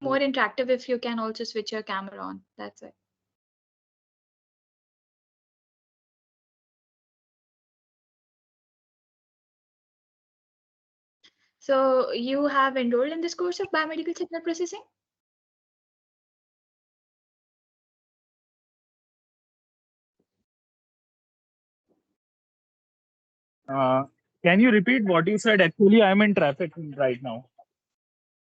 more interactive if you can also switch your camera on. That's it. So you have enrolled in this course of biomedical signal processing? Uh, can you repeat what you said? Actually, I'm in traffic right now.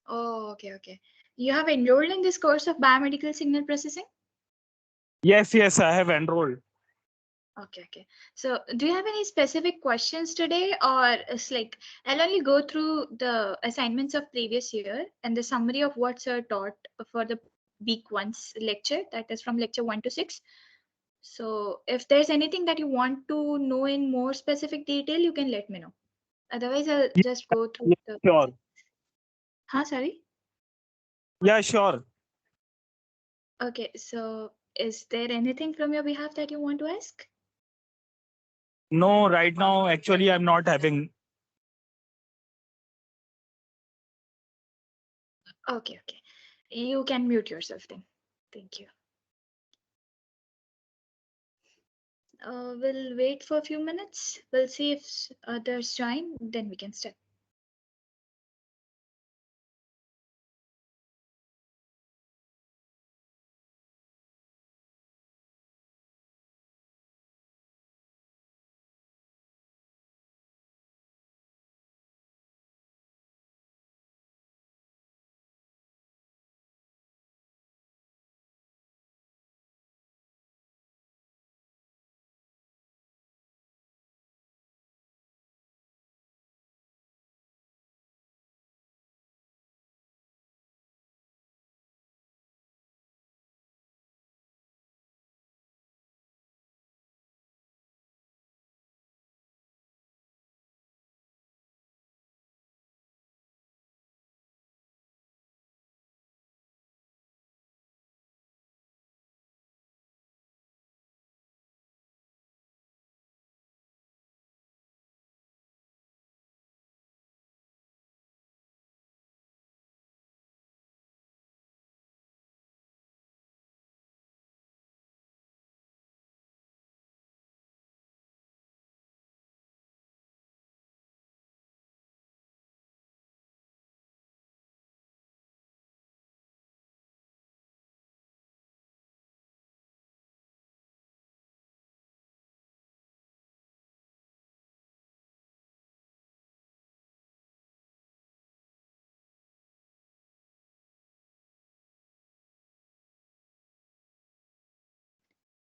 Oh, okay. You have enrolled in this course of biomedical signal processing? Yes, I have enrolled. Okay. So do you have any specific questions today, or it's like I'll only go through the assignments of previous year and the summary of what sir taught for the week one's lecture, that is from lecture 1 to 6. So if there's anything that you want to know in more specific detail, you can let me know. Otherwise, I'll just go through Yeah, the. sure. Sorry. Yeah, sure. Okay, so is there anything from your behalf that you want to ask? No, right now, actually, I'm not having. Okay. You can mute yourself then. Thank you. We'll wait for a few minutes. We'll see if others join, then we can start.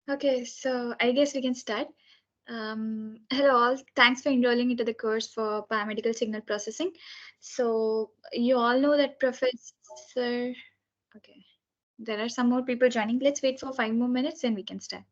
Okay, so I guess we can start. Hello all, thanks for enrolling into the course for biomedical signal processing. So you all know that Professor. Okay, there are some more people joining. Let's wait for 5 more minutes, then we can start.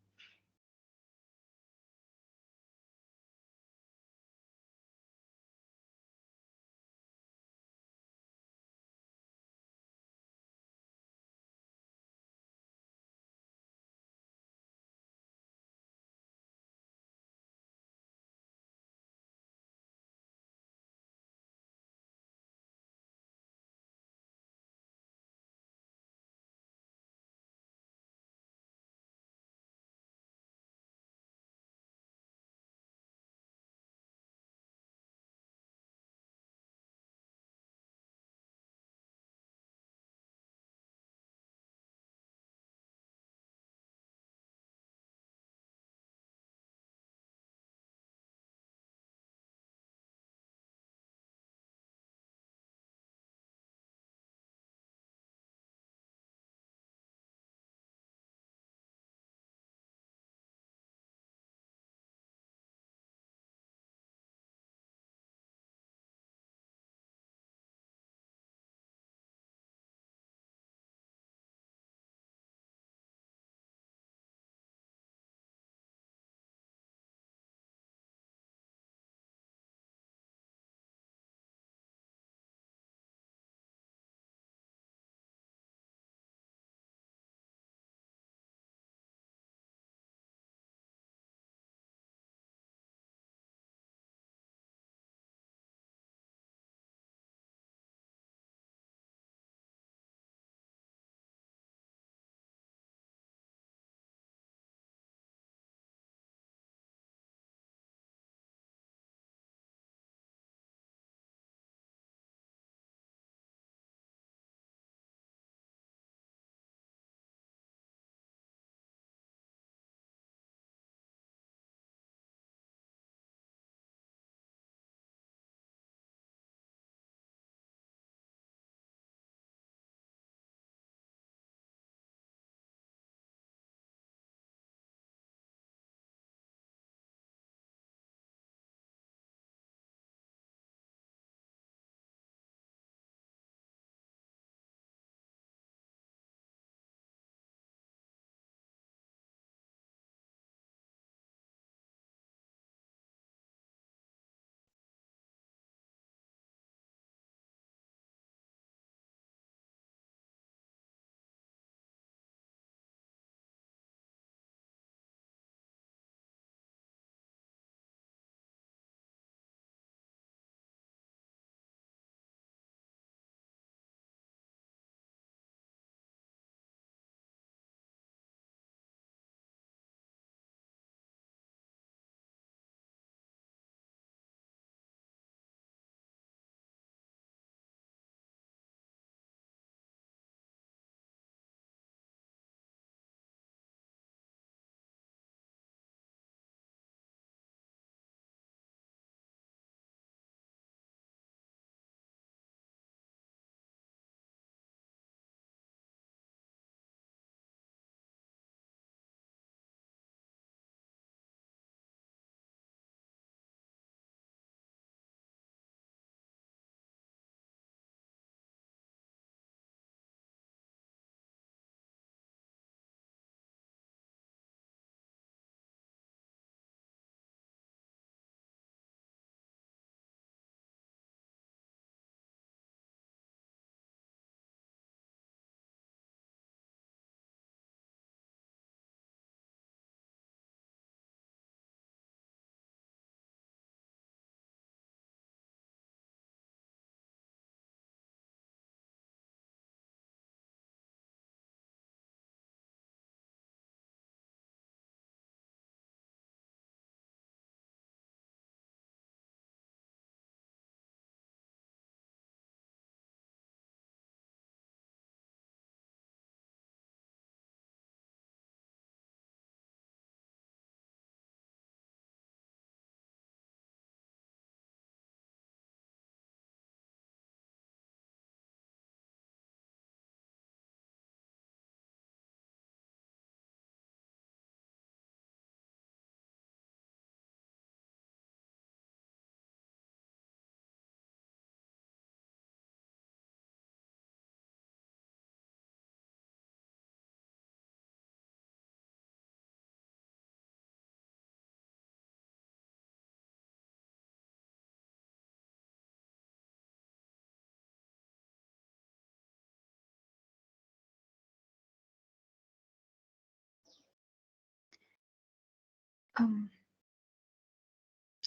Um,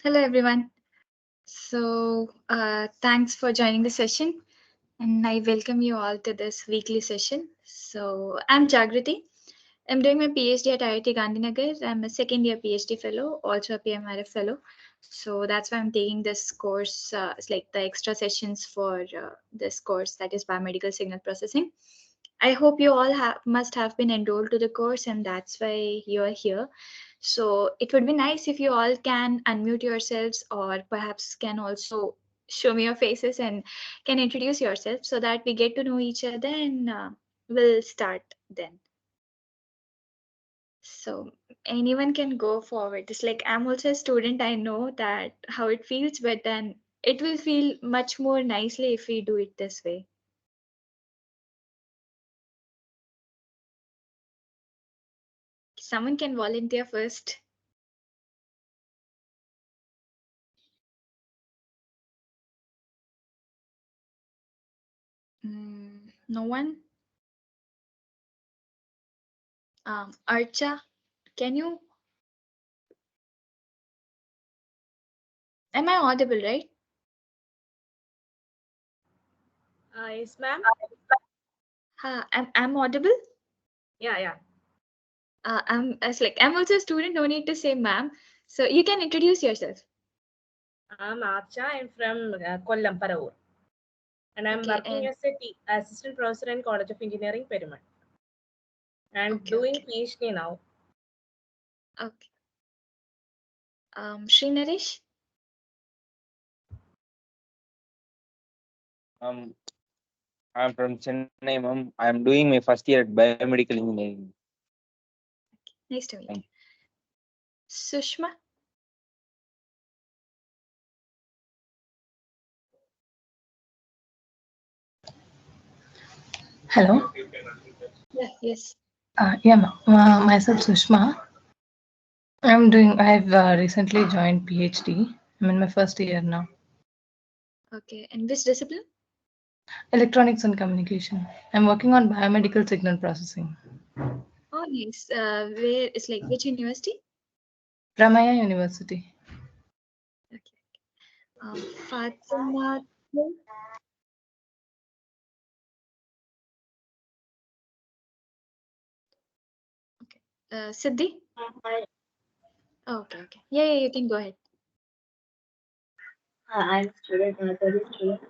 Hello, everyone. Thanks for joining the session, and I welcome you all to this weekly session. So, I'm Jagriti. I'm doing my PhD at IIT Gandhinagar. I'm a second year PhD fellow, also a PMRF fellow. So, that's why I'm taking this course. It's like the extra sessions for this course, that is Biomedical Signal Processing. I hope you all must have been enrolled to the course, and that's why you're here. So it would be nice if you all can unmute yourselves, or perhaps can also show me your faces and can introduce yourself so that we get to know each other, and we'll start then. So anyone can go forward. It's like I'm also a student. I know that how it feels, but then it will feel much more nicely if we do it this way. Someone can volunteer first. No one? Archa, can you? Am I audible, right? Yes, ma'am. I'm audible. Yeah. I'm also a student. No need to say ma'am. So you can introduce yourself. I'm Archa. I'm from Kollam, Paravur. And I'm Okay, working and as a assistant professor in College of Engineering, Perumal. And okay, doing okay, PhD now. okay. Sri Naresh. Um, I'm from Chennai, ma'am. I'm doing my first year at Biomedical Engineering. Nice to meet Thank you. Sushma. Hello. Yeah, yes. Myself Sushma. I've recently joined PhD. I'm in my first year now. Okay, and which discipline? Electronics and communication. I'm working on biomedical signal processing. Oh, nice. Where it's like which university? Ramaya University. Okay. Fatima. Okay. Siddhi. Oh, okay, okay. Yeah, you can go ahead. I'm student, third student.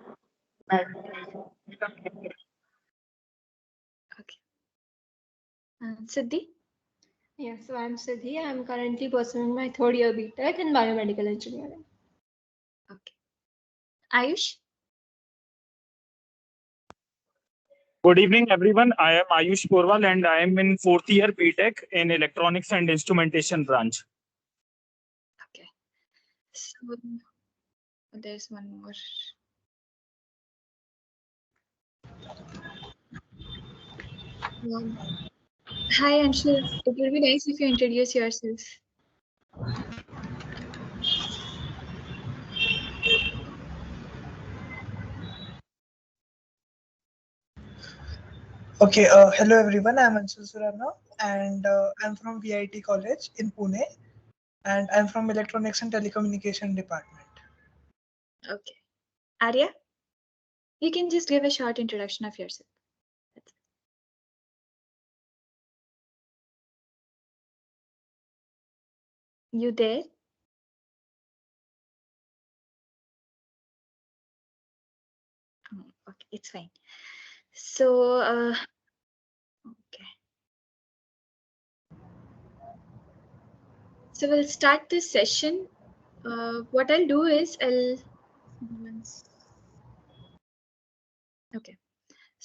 Okay. Siddhi. Yeah, so I'm Siddhi. I'm currently pursuing my third year BTech in biomedical engineering. Okay. Ayush. Good evening, everyone. I am Ayush Porwal and I am in fourth year BTech in Electronics and Instrumentation branch. Okay. So there's one more. Um, Hi, Anshul. It will be nice if you introduce yourself. Okay, hello everyone. I'm Anshul Surana and I'm from VIT College in Pune and I'm from Electronics and Telecommunication Department. Okay. Arya, you can just give a short introduction of yourself. You there? Okay, it's fine. So, okay. So we'll start this session. What I'll do is okay.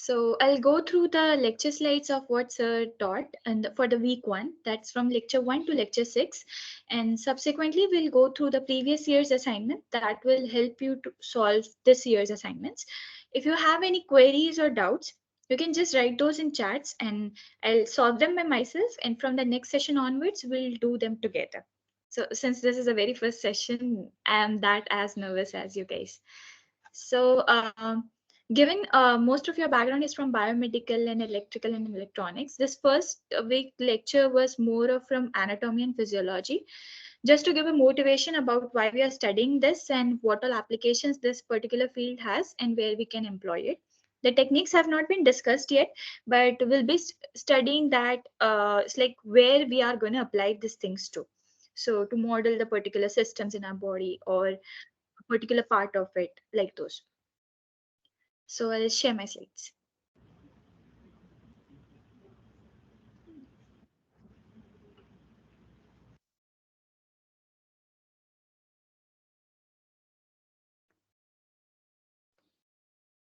So I'll go through the lecture slides of what Sir taught and for the week one, that's from lecture 1 to lecture 6. And subsequently, we'll go through the previous year's assignment that will help you to solve this year's assignments. If you have any queries or doubts, you can just write those in chats and I'll solve them by myself. And from the next session onwards, we'll do them together. So since this is the very first session, I am that as nervous as you guys. So Given most of your background is from biomedical and electrical and electronics, this first week lecture was more of from anatomy and physiology, just to give a motivation about why we are studying this and what all applications this particular field has and where we can employ it. The techniques have not been discussed yet, but we'll be studying that it's like where we are going to apply these things to. So to model the particular systems in our body or a particular part of it, like those. So I'll share my slides.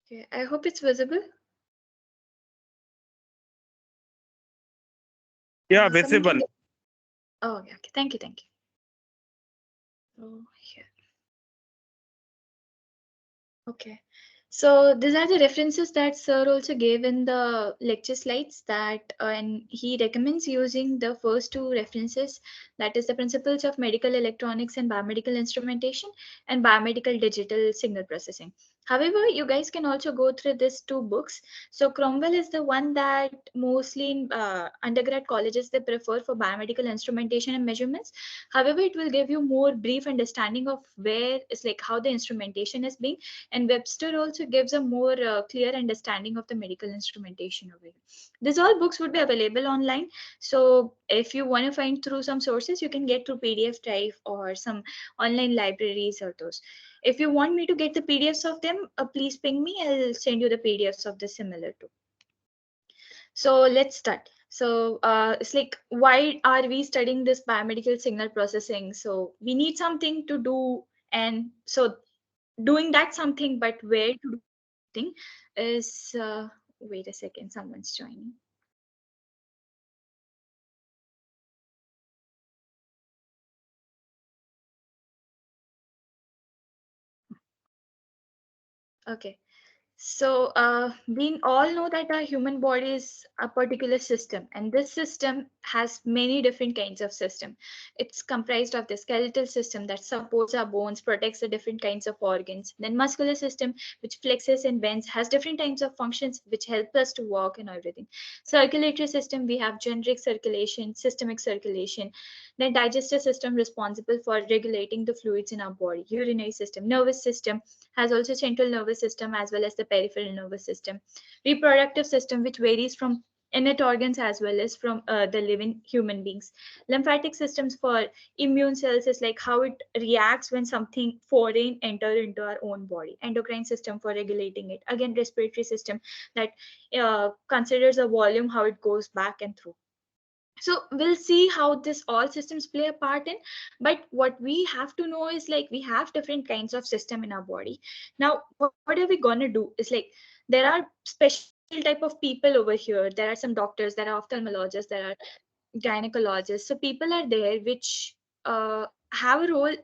Okay, I hope it's visible. Yeah, Someone can visible. get- Oh, okay, okay. Thank you, thank you. Oh, here. Okay. So these are the references that sir also gave in the lecture slides that and he recommends using the first two references, that is the principles of medical electronics and biomedical instrumentation and biomedical digital signal processing. However, you guys can also go through these two books. So Cromwell is the one that mostly in undergrad colleges they prefer for biomedical instrumentation and measurements. However, it will give you more brief understanding of where it's like how the instrumentation is being, and Webster also gives a more clear understanding of the medical instrumentation over here. These all books would be available online. So if you want to find through some sources, you can get through PDF drive or some online libraries or those. If you want me to get the PDFs of them, please ping me. I'll send you the PDFs of the similar too. So let's start. So it's like, why are we studying this biomedical signal processing? So we need something to do, and so doing that something, but where to do thing is wait a second, someone's joining. Okay. So we all know that our human body is a particular system, and this system has many different kinds of system. It's comprised of the skeletal system that supports our bones, protects the different kinds of organs. Then muscular system, which flexes and bends, has different types of functions which help us to walk and everything. Circulatory system, we have generic circulation, systemic circulation. Then digestive system responsible for regulating the fluids in our body. Urinary system, nervous system has also central nervous system as well as the peripheral nervous system. Reproductive system, which varies from innate organs as well as from the living human beings. Lymphatic systems for immune cells is like how it reacts when something foreign enter into our own body. Endocrine system for regulating it. Again, respiratory system that considers the volume, how it goes back and through. So we'll see how this all systems play a part in, but what we have to know is like we have different kinds of system in our body. Now what are we going to do is like there are special type of people over here. There are some doctors, there are ophthalmologists, there are gynecologists. So people are there which have a role.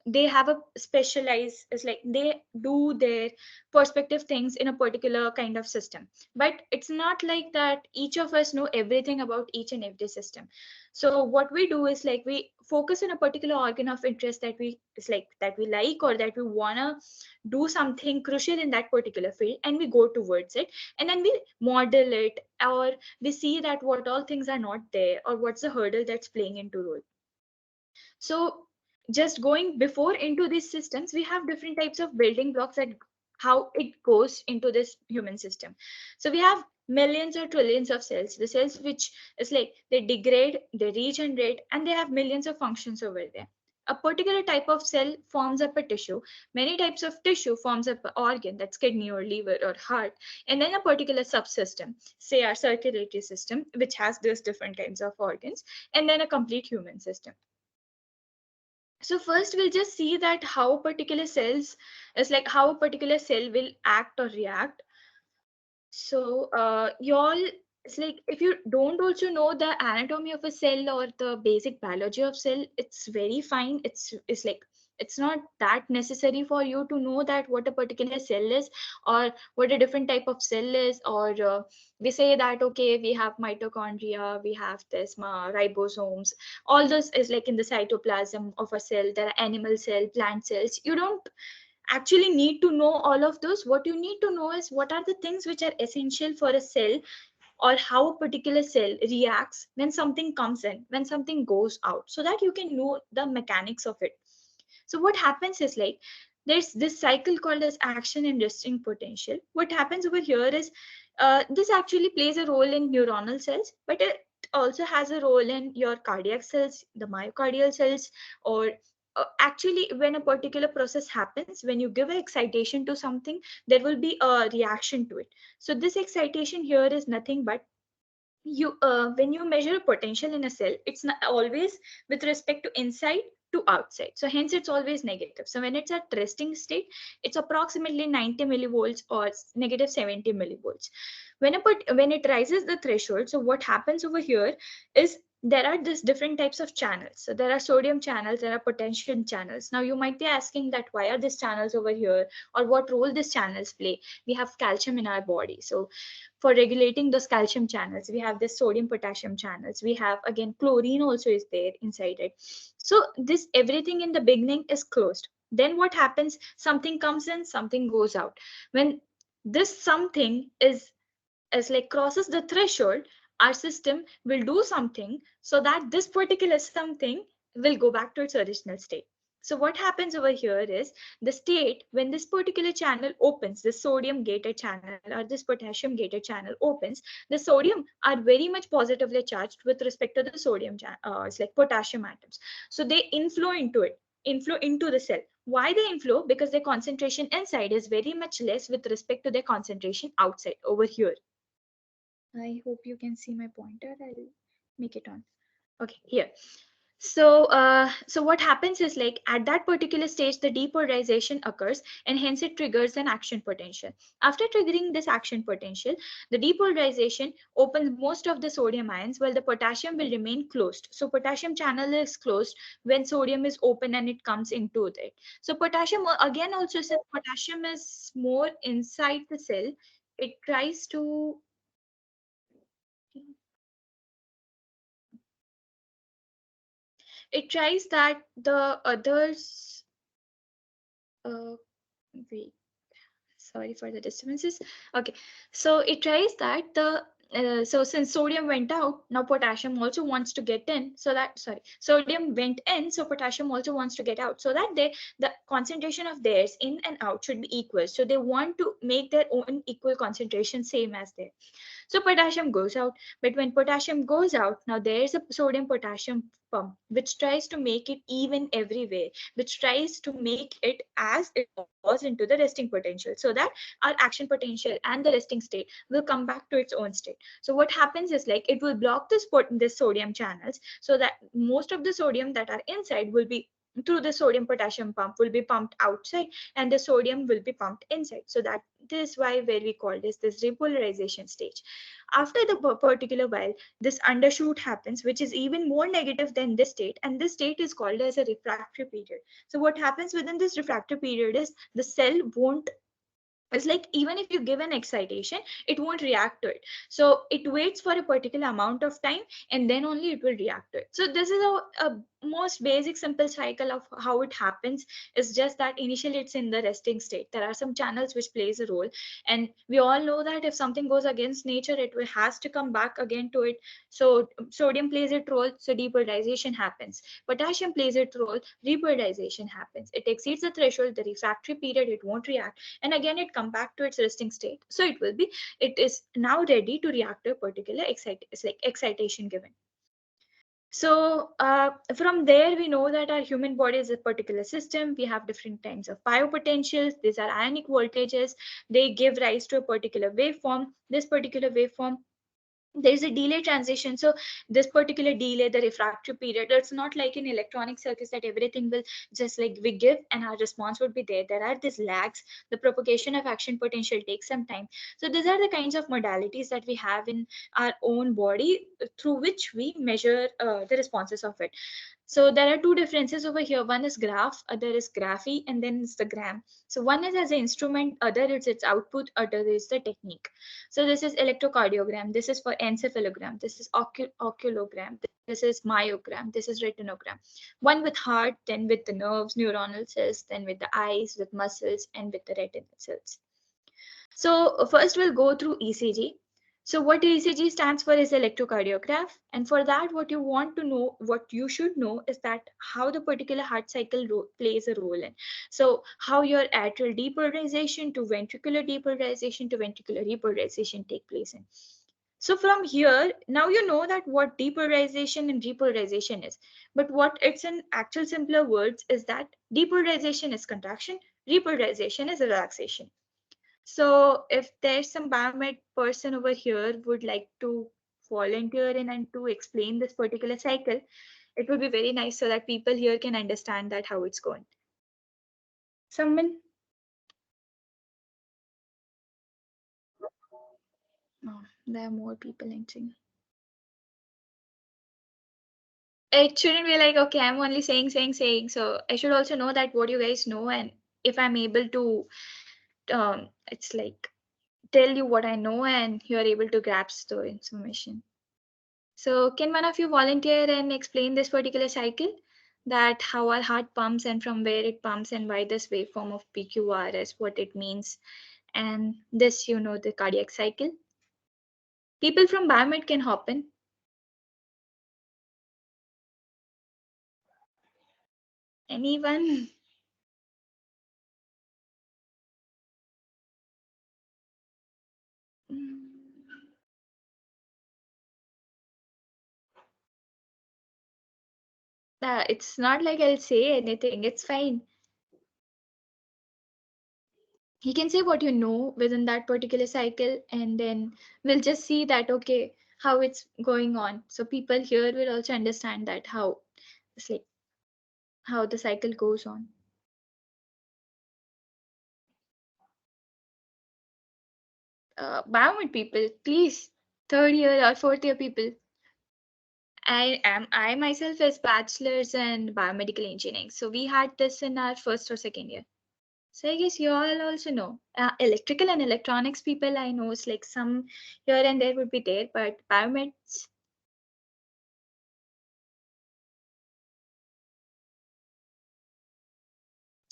They have a specialized, it's like they do their perspective things in a particular kind of system, but it's not like that each of us know everything about each and every system. So what we do is like we focus on a particular organ of interest that we it's like that we like or that we want to do something crucial in that particular field, and we go towards it, and then we model it, or we see that what all things are not there or what's the hurdle that's playing into role. So just going before into these systems, we have different types of building blocks that how it goes into this human system. So we have millions or trillions of cells, the cells which is like they degrade, they regenerate, and they have millions of functions over there. A particular type of cell forms up a tissue. Many types of tissue forms up an organ, that's kidney or liver or heart, and then a particular subsystem, say our circulatory system, which has those different kinds of organs, and then a complete human system. So first we'll just see that how particular cells is like how a particular cell will act or react. So y'all, it's like if you don't also know the anatomy of a cell or the basic biology of cell, it's very fine. It's like it's not that necessary for you to know that what a particular cell is or what a different type of cell is, or we say that okay, we have mitochondria, we have this ribosomes. All this is like in the cytoplasm of a cell. There are animal cell, plant cells. You don't actually need to know all of those. What you need to know is what are the things which are essential for a cell, or how a particular cell reacts when something comes in, when something goes out, so that you can know the mechanics of it. So what happens is like there's this cycle called as action and resting potential. What happens over here is this actually plays a role in neuronal cells, but it also has a role in your cardiac cells, the myocardial cells, or actually when a particular process happens, when you give an excitation to something, there will be a reaction to it. So this excitation here is nothing but you when you measure potential in a cell, it's not always with respect to inside to outside, so hence it's always negative. So when it's at resting state, it's approximately 90 millivolts or negative 70 millivolts. When it rises the threshold, so what happens over here is there are these different types of channels. So there are sodium channels, there are potassium channels. Now you might be asking that why are these channels over here, or what role these channels play. We have calcium in our body, so for regulating those calcium channels, we have this sodium potassium channels, we have again chlorine also is there inside it. So this everything in the beginning is closed. Then what happens, something comes in, something goes out. When this something is as like crosses the threshold, our system will do something so that this particular something will go back to its original state. So what happens over here is the state when this particular channel opens, the sodium gated channel or this potassium gated channel opens, the sodium are very much positively charged with respect to the sodium, it's like potassium atoms. So they inflow into it, inflow into the cell. Why they inflow? Because their concentration inside is very much less with respect to their concentration outside over here. I hope you can see my pointer. I'll make it on. Okay, here. So what happens is like at that particular stage, the depolarization occurs and hence it triggers an action potential. After triggering this action potential, the depolarization opens most of the sodium ions while the potassium will remain closed. So potassium channel is closed when sodium is open and it comes into it. So potassium again also, since potassium is more inside the cell, it tries to that the others wait, sorry for the disturbances. Okay, so it tries that the so since sodium went out, now potassium also wants to get in, so that sodium went in, so potassium also wants to get out, so that the concentration of theirs in and out should be equal. So they want to make their own equal concentration same as theirs. So potassium goes out, but when potassium goes out, now there is a sodium potassium pump which tries to make it even everywhere, which tries to make it as it was into the resting potential, so that our action potential and the resting state will come back to its own state. So what happens is like it will block this sodium channels, so that most of the sodium that are inside will be through the sodium potassium pump will be pumped outside, and the sodium will be pumped inside. So that is why where we call this repolarization stage. After the particular while, this undershoot happens, which is even more negative than this state, and this state is called as a refractory period. So what happens within this refractory period is the cell won't, it's like even if you give an excitation, it won't react to it. So it waits for a particular amount of time and then only it will react to it. So this is a most basic simple cycle of how it happens. Is just that initially it's in the resting state. There are some channels which plays a role, and we all know that if something goes against nature, it has to come back again to it. So sodium plays its role, so depolarization happens. Potassium plays its role, repolarization happens. It exceeds the threshold, the refractory period, it won't react, and again it come back to its resting state. So it is now ready to react to a particular excitation given. So from there, we know that our human body is a particular system. We have different types of biopotentials. These are ionic voltages. They give rise to a particular waveform. This particular waveform, there's a delay transition. So this particular delay, the refractory period, it's not like in electronic circuits that everything will just like we give and our response would be there. There are these lags. The propagation of action potential takes some time. So these are the kinds of modalities that we have in our own body through which we measure the responses of it. So there are two differences over here. One is graph, other is graphy, and then it's the gram. So one is as an instrument, other is its output, other is the technique. So this is electrocardiogram, this is for encephalogram, this is oculogram, this is myogram, this is retinogram. One with heart, then with the nerves, neuronal cells, then with the eyes, with muscles, and with the retinal cells. So first we'll go through ECG. So what ECG stands for is electrocardiograph. And for that, what you want to know, what you should know is that how the particular heart cycle plays a role in. So how your atrial depolarization to ventricular depolarization to ventricular repolarization take place in. So from here, now you know that what depolarization and repolarization is. But what it's in actual simpler words is that depolarization is contraction, repolarization is relaxation. So if there's some biomed person over here would like to volunteer in and to explain this particular cycle, it would be very nice so that people here can understand that how it's going. Someone? Oh, there are more people entering. It shouldn't be like, okay, I'm only saying. So I should also know that what you guys know, and if I'm able to, it's like tell you what I know and you're able to grasp the information. So can one of you volunteer and explain this particular cycle, that how our heart pumps and from where it pumps and why this waveform of PQRS, what it means, and this, you know, the cardiac cycle. People from Biomed can hop in. Anyone? It's not like I'll say anything. It's fine. You can say what you know within that particular cycle, and then we'll just see that, okay, how it's going on. So people here will also understand that how it's like how the cycle goes on. Biomed people, please, third year or fourth year people. I myself is bachelor's in biomedical engineering. So we had this in our first or second year. So I guess you all also know. Electrical and electronics people I know is like some here and there would be there, but biomeds.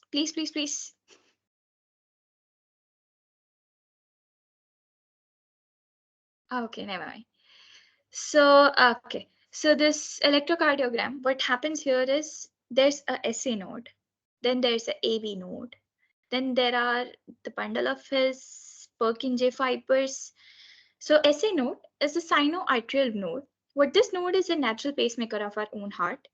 Please, please, please. Okay, never mind. So, okay. So this electrocardiogram, what happens here is there's a SA node, then there's a AV node, then there are the bundle of his Purkinje fibers. So SA node is the sinoatrial node. What this node is a natural pacemaker of our own heart.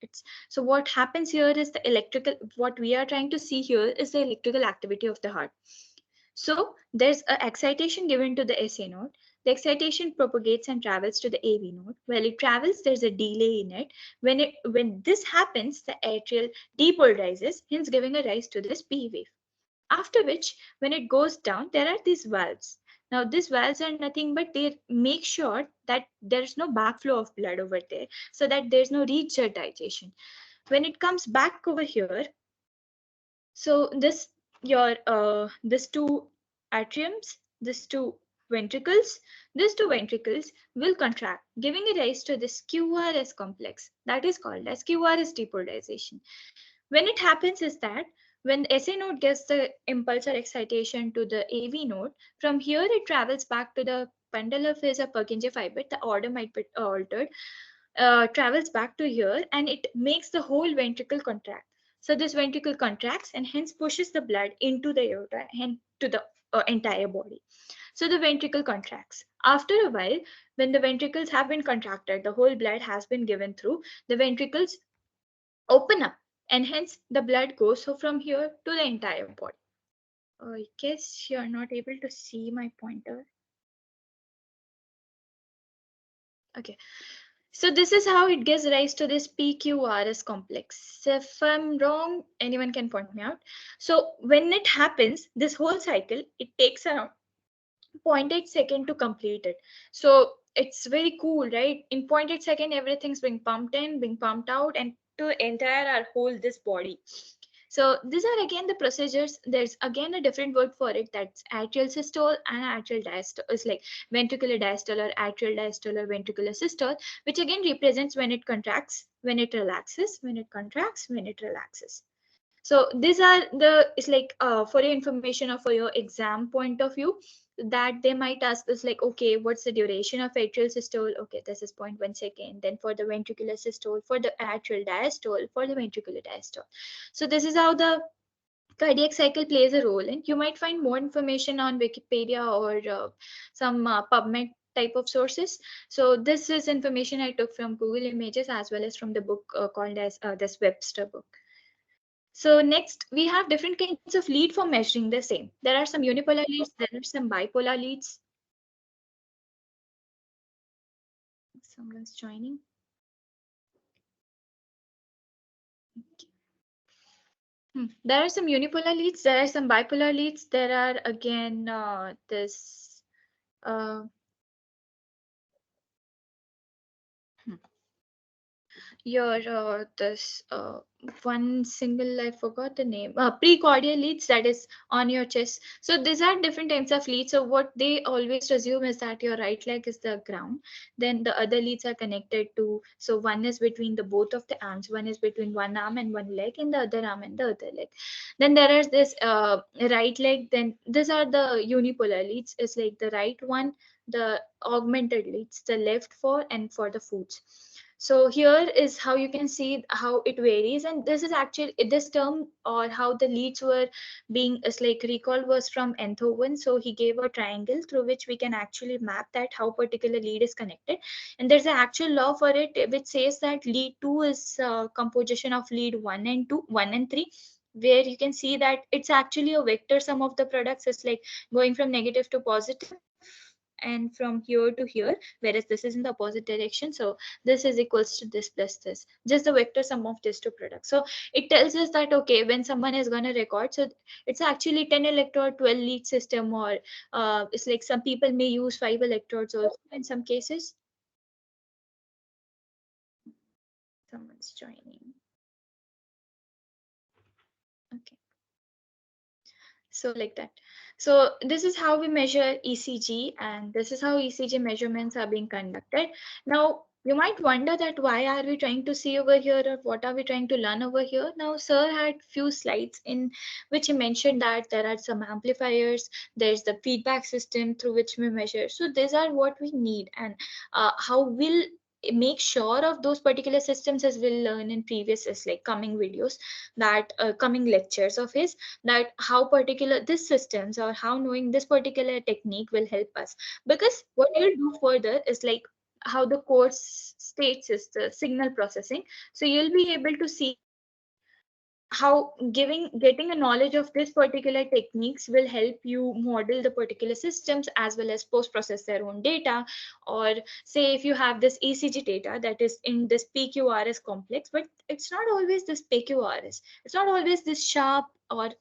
So what happens here is the electrical, what we are trying to see here is the electrical activity of the heart. So there's an excitation given to the SA node. The excitation propagates and travels to the AV node. While it travels, there's a delay in it. When this happens, the atrial depolarizes, hence giving a rise to this P wave. After which, when it goes down, there are these valves. Now, these valves are nothing but they make sure that there's no backflow of blood over there, so that there's no regurgitation. When it comes back over here, so this two atriums, these two ventricles will contract, giving a rise to this QRS complex that is called as QRS depolarization. When it happens is that when the SA node gives the impulse or excitation to the AV node, from here it travels back to the bundle of his Purkinje fiber. The order might be altered. Travels back to here and it makes the whole ventricle contract. So this ventricle contracts and hence pushes the blood into the aorta and to the entire body. So the ventricle contracts. After a while, when the ventricles have been contracted, the whole blood has been given through, the ventricles open up and hence the blood goes so from here to the entire body. I guess you're not able to see my pointer. Okay. So this is how it gives rise to this PQRS complex. If I'm wrong, anyone can point me out. So when it happens, this whole cycle, it takes around 0.8 second to complete it. So it's very cool, right? In 0.8 second, everything's being pumped in, being pumped out, and to entire our whole this body. So these are again the procedures. There's again a different word for it, that's atrial systole and atrial diastole. It's like ventricular diastole or atrial diastole or ventricular systole, which again represents when it contracts, when it relaxes, when it contracts, when it relaxes. So these are the, it's like for your information or for your exam point of view, that they might ask us like, okay, what's the duration of atrial systole? Okay, this is 0.1 second. Then for the ventricular systole, for the atrial diastole, for the ventricular diastole. So this is how the cardiac cycle plays a role in. You might find more information on Wikipedia or some PubMed type of sources. So this is information I took from Google Images as well as from the book called as this Webster book. So next, we have different kinds of lead for measuring the same. There are some unipolar leads, there are some bipolar leads. Someone's joining. There are some unipolar leads, there are some bipolar leads, there are again this your this one single, I forgot the name, precordial leads, that is on your chest. So these are different types of leads. So what they always assume is that your right leg is the ground, then the other leads are connected to, so one is between the both of the arms, one is between one arm and one leg, and the other arm and the other leg. Then there is this right leg, then these are the unipolar leads. It's like the right one, the augmented leads, the left for and for the foots. So here is how you can see how it varies, and this is actually this term or how the leads were being is like recalled was from Enthoven. So he gave a triangle through which we can actually map that how particular lead is connected, and there's an actual law for it which says that lead 2 is composition of lead 1 and 2, 1 and 3, where you can see that it's actually a vector sum of the products. It's like going from negative to positive and from here to here, whereas this is in the opposite direction. So this is equals to this plus this, just the vector sum of these two products. So it tells us that okay, when someone is going to record, so it's actually 10 electrode 12 lead system, or it's like some people may use 5 electrodes also in some cases. Someone's joining. Okay, so like that. So this is how we measure ECG, and this is how ECG measurements are being conducted. Now you might wonder that why are we trying to see over here, or what are we trying to learn over here? Now sir had few slides in which he mentioned that there are some amplifiers, there's the feedback system through which we measure. So these are what we need, and how we'll make sure of those particular systems, as we'll learn in previous like coming videos, that coming lectures of his, that how particular this systems or how knowing this particular technique will help us. Because what you'll do further is like how the course states is the signal processing. So you'll be able to see how getting a knowledge of this particular techniques will help you model the particular systems as well as post process their own data. Or say if you have this ECG data that is in this PQRS complex, but it's not always this PQRS, it's not always this sharp or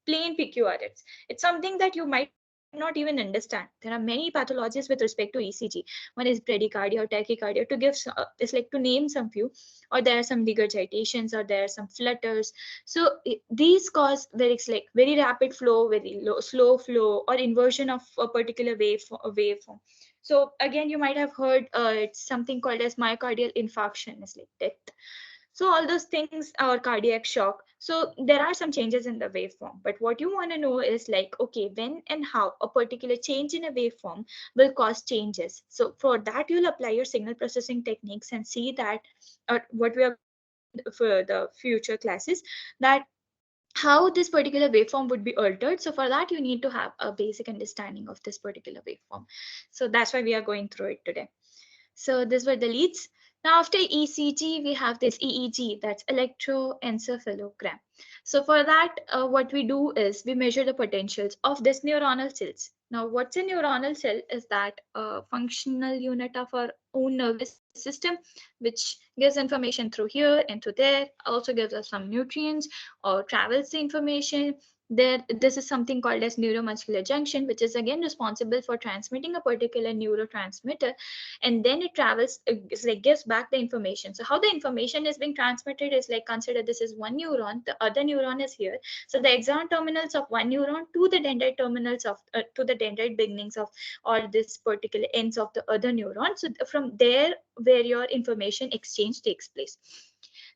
plain PQRS. It's something that you might not even understand. There are many pathologies with respect to ECG. One is bradycardia or tachycardia, to give it's like to name some few, or there are some regurgitations, or there are some flutters. So these cause very like very rapid flow, very low, slow flow, or inversion of a particular waveform. So again, you might have heard it's something called as myocardial infarction, is like death. So all those things are cardiac shock. So there are some changes in the waveform, but what you want to know is like, okay, when and how a particular change in a waveform will cause changes. So for that, you'll apply your signal processing techniques and see that, or what we are going to learn for the future classes, that how this particular waveform would be altered. So for that, you need to have a basic understanding of this particular waveform. So that's why we are going through it today. So these were the leads. Now after ECG, we have this EEG, that's electroencephalogram. So for that, what we do is we measure the potentials of this neuronal cells. Now what's a neuronal cell is that a functional unit of our own nervous system, which gives information through here and through there, also gives us some nutrients or travels the information, this is something called as neuromuscular junction, which is again responsible for transmitting a particular neurotransmitter, and then it travels, it's like gives back the information. So how the information is being transmitted is like, consider this is one neuron, the other neuron is here. So the axon terminals of one neuron to the dendrite terminals of to the dendrite beginnings of, or this particular ends of the other neuron. So from there where your information exchange takes place.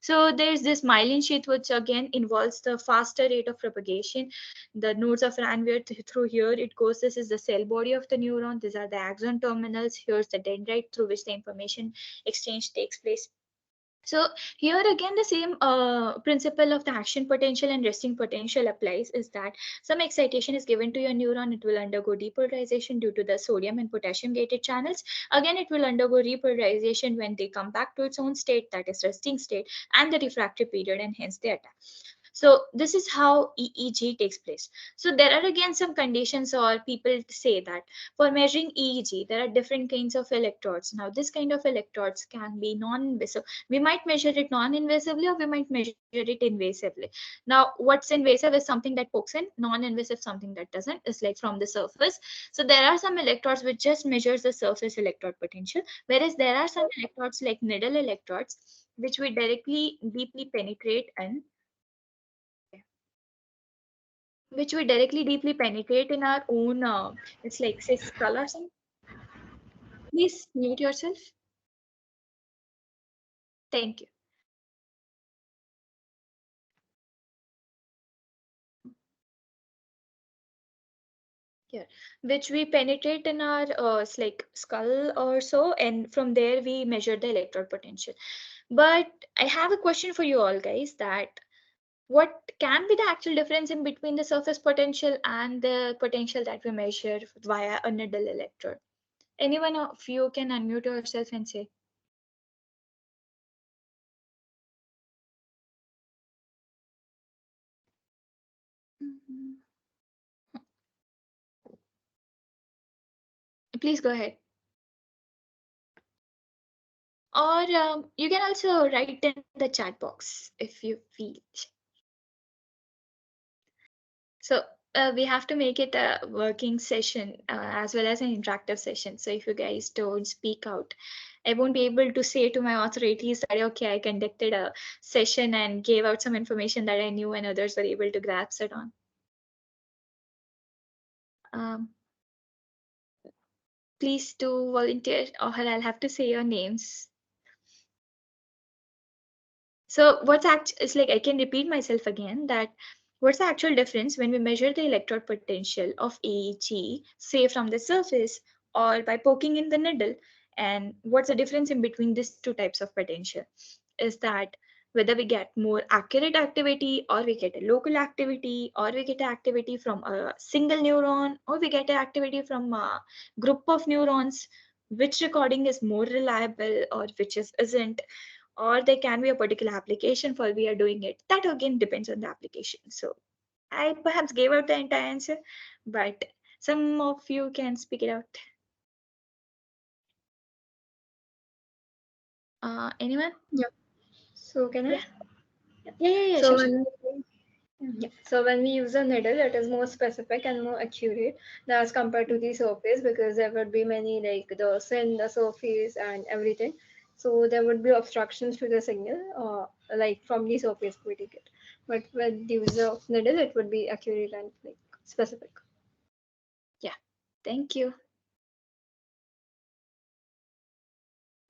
So there's this myelin sheath, which again involves the faster rate of propagation. The nodes of Ranvier through here it goes. This is the cell body of the neuron. These are the axon terminals. Here's the dendrite through which the information exchange takes place. So here again the same principle of the action potential and resting potential applies, is that some excitation is given to your neuron, it will undergo depolarization due to the sodium and potassium gated channels. Again, it will undergo repolarization when they come back to its own state, that is resting state, and the refractory period, and hence they attack. So this is how EEG takes place. So there are again some conditions, or people say that for measuring EEG, there are different kinds of electrodes. Now this kind of electrodes can be non-invasive. We might measure it non-invasively, or we might measure it invasively. Now what's invasive is something that pokes in, non-invasive something that doesn't, is like from the surface. So there are some electrodes which just measures the surface electrode potential, whereas there are some electrodes like needle electrodes which we directly deeply penetrate in, which we directly deeply penetrate in our own, it's like say skull or something. Please mute yourself. Thank you. Here, which we penetrate in our it's like skull or so, and from there we measure the electrode potential. But I have a question for you all guys, that what can be the actual difference in between the surface potential and the potential that we measure via a needle electrode? Anyone of you can unmute yourself and say. Please go ahead. Or you can also write in the chat box if you feel. So we have to make it a working session as well as an interactive session. So if you guys don't speak out, I won't be able to say to my authorities that, okay, I conducted a session and gave out some information that I knew and others were able to grasp it on. Please do volunteer, or I'll have to say your names. So what's it's like, I can repeat myself again, that what's the actual difference when we measure the electrode potential of EEG, say from the surface or by poking in the needle, and what's the difference in between these two types of potential, is that whether we get more accurate activity, or we get a local activity, or we get activity from a single neuron, or we get activity from a group of neurons, which recording is more reliable or which isn't, or there can be a particular application for we are doing it. That again depends on the application. So I perhaps gave out the entire answer, but some of you can speak it out. Anyone? Yeah. So can I? Yeah, So sure. So when we use a needle, it is more specific and more accurate as compared to the surface, because there would be many like the sin, the surface, and everything. So there would be obstructions to the signal, like from the surface we take it. But with the use of needle, it would be accurate and like specific. Yeah, thank you.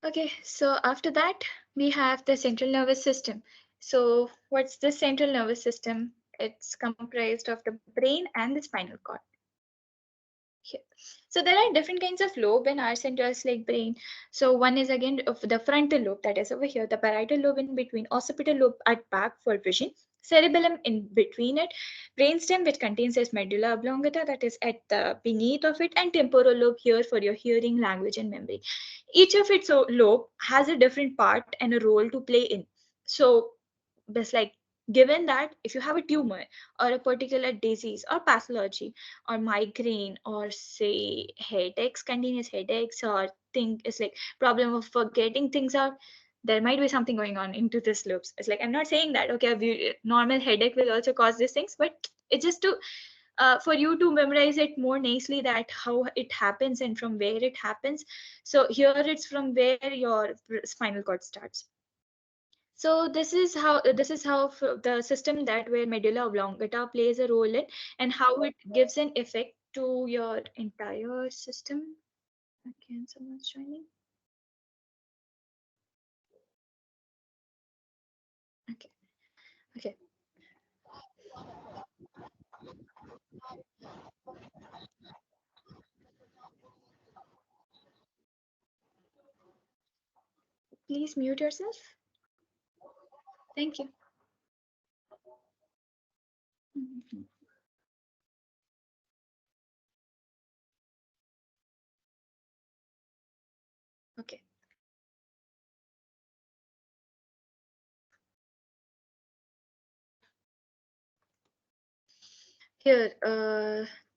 Okay, so after that, we have the central nervous system. So what's the central nervous system? It's comprised of the brain and the spinal cord. Here. So there are different kinds of lobe in our centers like brain. So one is again of the frontal lobe, that is over here, the parietal lobe in between, occipital lobe at back for vision, cerebellum in between it, brainstem which contains this medulla oblongata that is at the beneath of it, and temporal lobe here for your hearing, language, and memory. Each of its lobe has a different part and a role to play in. So just like, given that if you have a tumor or a particular disease or pathology or migraine or say headaches, continuous headaches, or think it's like problem of forgetting things out, there might be something going on into this loops. It's like, I'm not saying that okay, normal headache will also cause these things, but It's just to for you to memorize it more nicely, that how it happens and from where it happens. So here it's from where your spinal cord starts. So this is how the system that where medulla oblongata plays a role in, and how it gives an effect to your entire system. Okay, someone's joining. Okay. Okay. Please mute yourself. Thank you. Mhm. Okay. Here,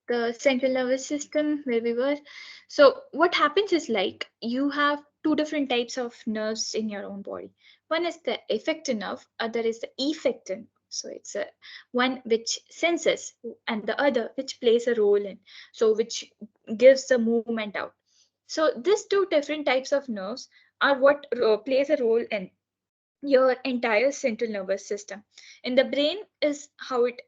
the central nervous system where we were. So what happens is, like, you have two different types of nerves in your own body. One is the effector nerve, other is the effector nerve. So it's a one which senses, and the other which plays a role in, so which gives the movement out. So these two different types of nerves are what plays a role in your entire central nervous system. In the brain is how it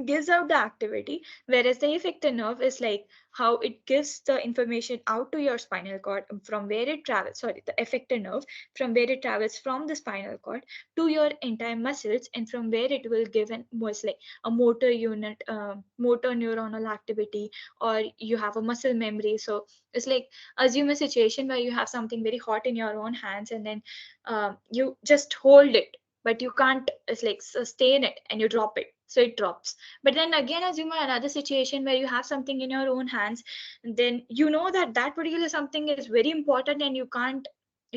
gives out the activity, whereas the effector nerve is like how it gives the information out to your spinal cord from where it travels. Sorry, the effector nerve from where it travels from the spinal cord to your entire muscles, and from where it will give an was like a motor unit, motor neuronal activity, or you have a muscle memory. So it's like, assume a situation where you have something very hot in your own hands, and then you just hold it, but you can't, it's like, sustain it, and you drop it, so it drops. But then again, assume another situation where you have something in your own hands, and then you know that that particular something is very important, and you can't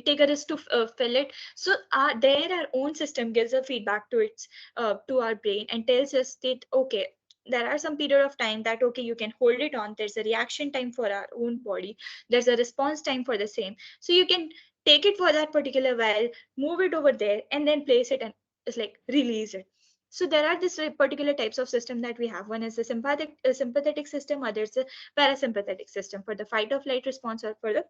take a risk to fill it. So there our own system gives a feedback to its to our brain, and tells us that, okay, there are some period of time that, okay, you can hold it on. There's a reaction time for our own body, there's a response time for the same, so you can take it for that particular while, move it over there, and then place it, and it's like release it. So there are this particular types of system that we have. One is the sympathetic system, other is the parasympathetic system, for the fight or flight response or for the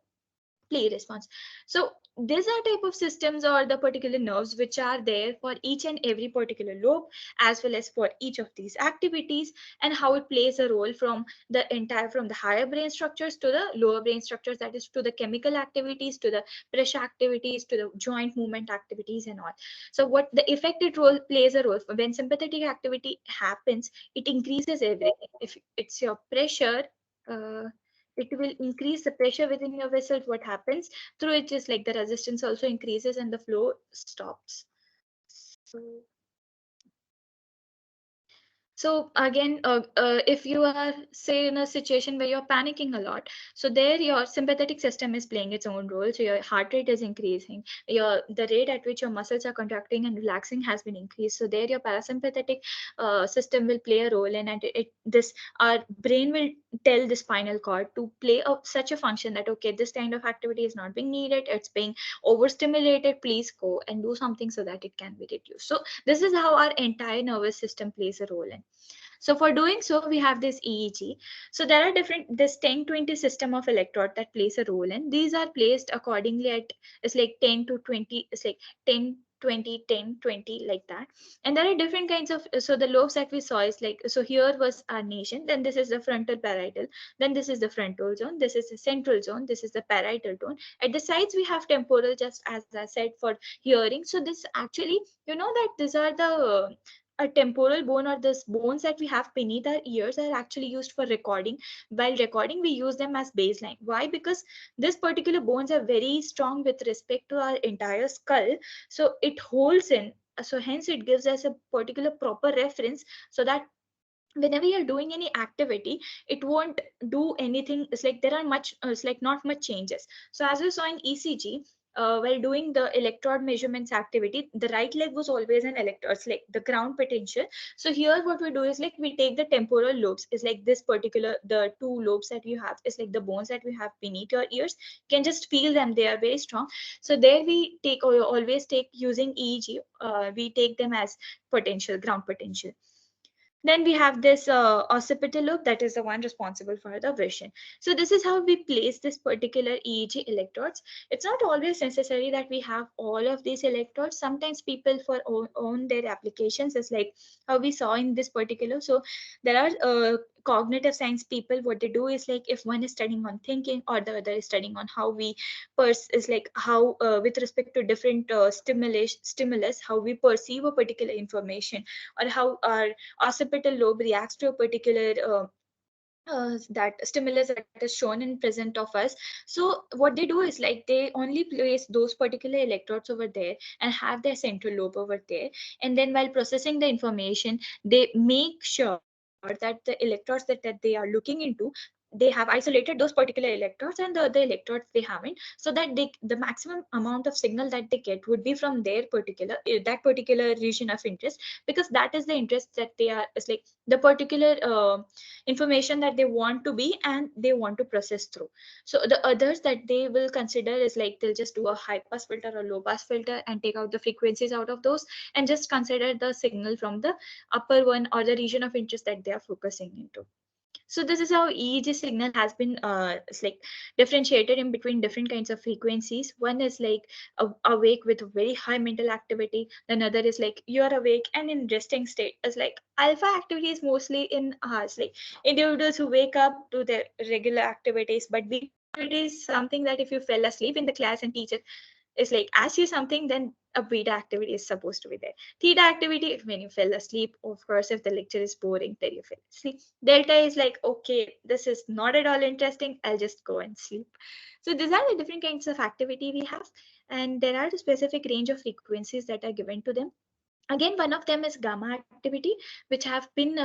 play response. So these are type of systems or the particular nerves which are there for each and every particular lobe, as well as for each of these activities, and how it plays a role from from the higher brain structures to the lower brain structures, that is to the chemical activities, to the pressure activities, to the joint movement activities and all. So what the effective role plays a role for when sympathetic activity happens, it increases everything. If it's your pressure, uh, it will increase the pressure within your vessel. What happens through it is like the resistance also increases and the flow stops. So again, if you are, say, in a situation where you're panicking a lot, so there your sympathetic system is playing its own role. So your heart rate is increasing, the rate at which your muscles are contracting and relaxing has been increased. So there your parasympathetic system will play a role in, and this our brain will tell the spinal cord to play such a function that, okay, this kind of activity is not being needed, it's being overstimulated, please go and do something so that it can be reduced. So this is how our entire nervous system plays a role in. So for doing so, we have this EEG. So there are this 10-20 system of electrode that plays a role in. These are placed accordingly at, it's like 10 to 20, it's like 10, 20, 10, 20, like that. And there are different kinds of, so the lobes that we saw is like, so here was our nation, then this is the frontal parietal, then this is the frontal zone, this is the central zone, this is the parietal zone. At the sides, we have temporal, just as I said, for hearing. So this actually, you know that these are the a temporal bone, or the bones that we have beneath our ears, are actually used for recording. While recording, we use them as baseline. Why? Because this particular bones are very strong with respect to our entire skull, so it holds in, so hence it gives us a particular proper reference, so that whenever you're doing any activity, it won't do anything. It's like there are much, it's like not much changes. So as we saw in ECG, while doing the electrode measurements activity, the right leg was always an electrode, it's like the ground potential. So here what we do is like we take the temporal lobes, is like this particular, the two lobes that you have is like the bones that we have beneath your ears. You can just feel them, they are very strong. So there we take, or always take, using EEG, we take them as potential, ground potential. Then we have this occipital lobe, that is the one responsible for the vision. So this is how we place this particular EEG electrodes. It's not always necessary that we have all of these electrodes. Sometimes people for own their applications, is like how we saw in this particular. So there are cognitive science people, what they do is like, if one is studying on thinking or the other is studying on how we is like how with respect to different stimulus, how we perceive a particular information, or how our occipital lobe reacts to a particular that stimulus that is shown in present of us. So what they do is like, they only place those particular electrodes over there and have their central lobe over there, and then while processing the information, they make sure that the electrodes that they are looking into, they have isolated those particular electrodes and the other electrodes they haven't, so that the maximum amount of signal that they get would be from their particular that particular region of interest, because that is the interest that they are, it's like the particular information that they want to be and they want to process through. So the others that they will consider is like, they'll just do a high pass filter or low pass filter and take out the frequencies out of those, and just consider the signal from the upper one or the region of interest that they are focusing into. So this is how EEG signal has been it's like differentiated in between different kinds of frequencies. One is like awake with very high mental activity. Another is like you're awake and in resting state. It's like alpha activity is mostly in hours, like individuals who wake up to their regular activities. But beta activity is something that if you fell asleep in the class and teacher is like ask you something, then a beta activity is supposed to be there. Theta activity, when you fell asleep, of course, if the lecture is boring, then you fell asleep. Delta is like, okay, this is not at all interesting, I'll just go and sleep. So these are the different kinds of activity we have, and there are a specific range of frequencies that are given to them. Again, one of them is gamma activity, which have been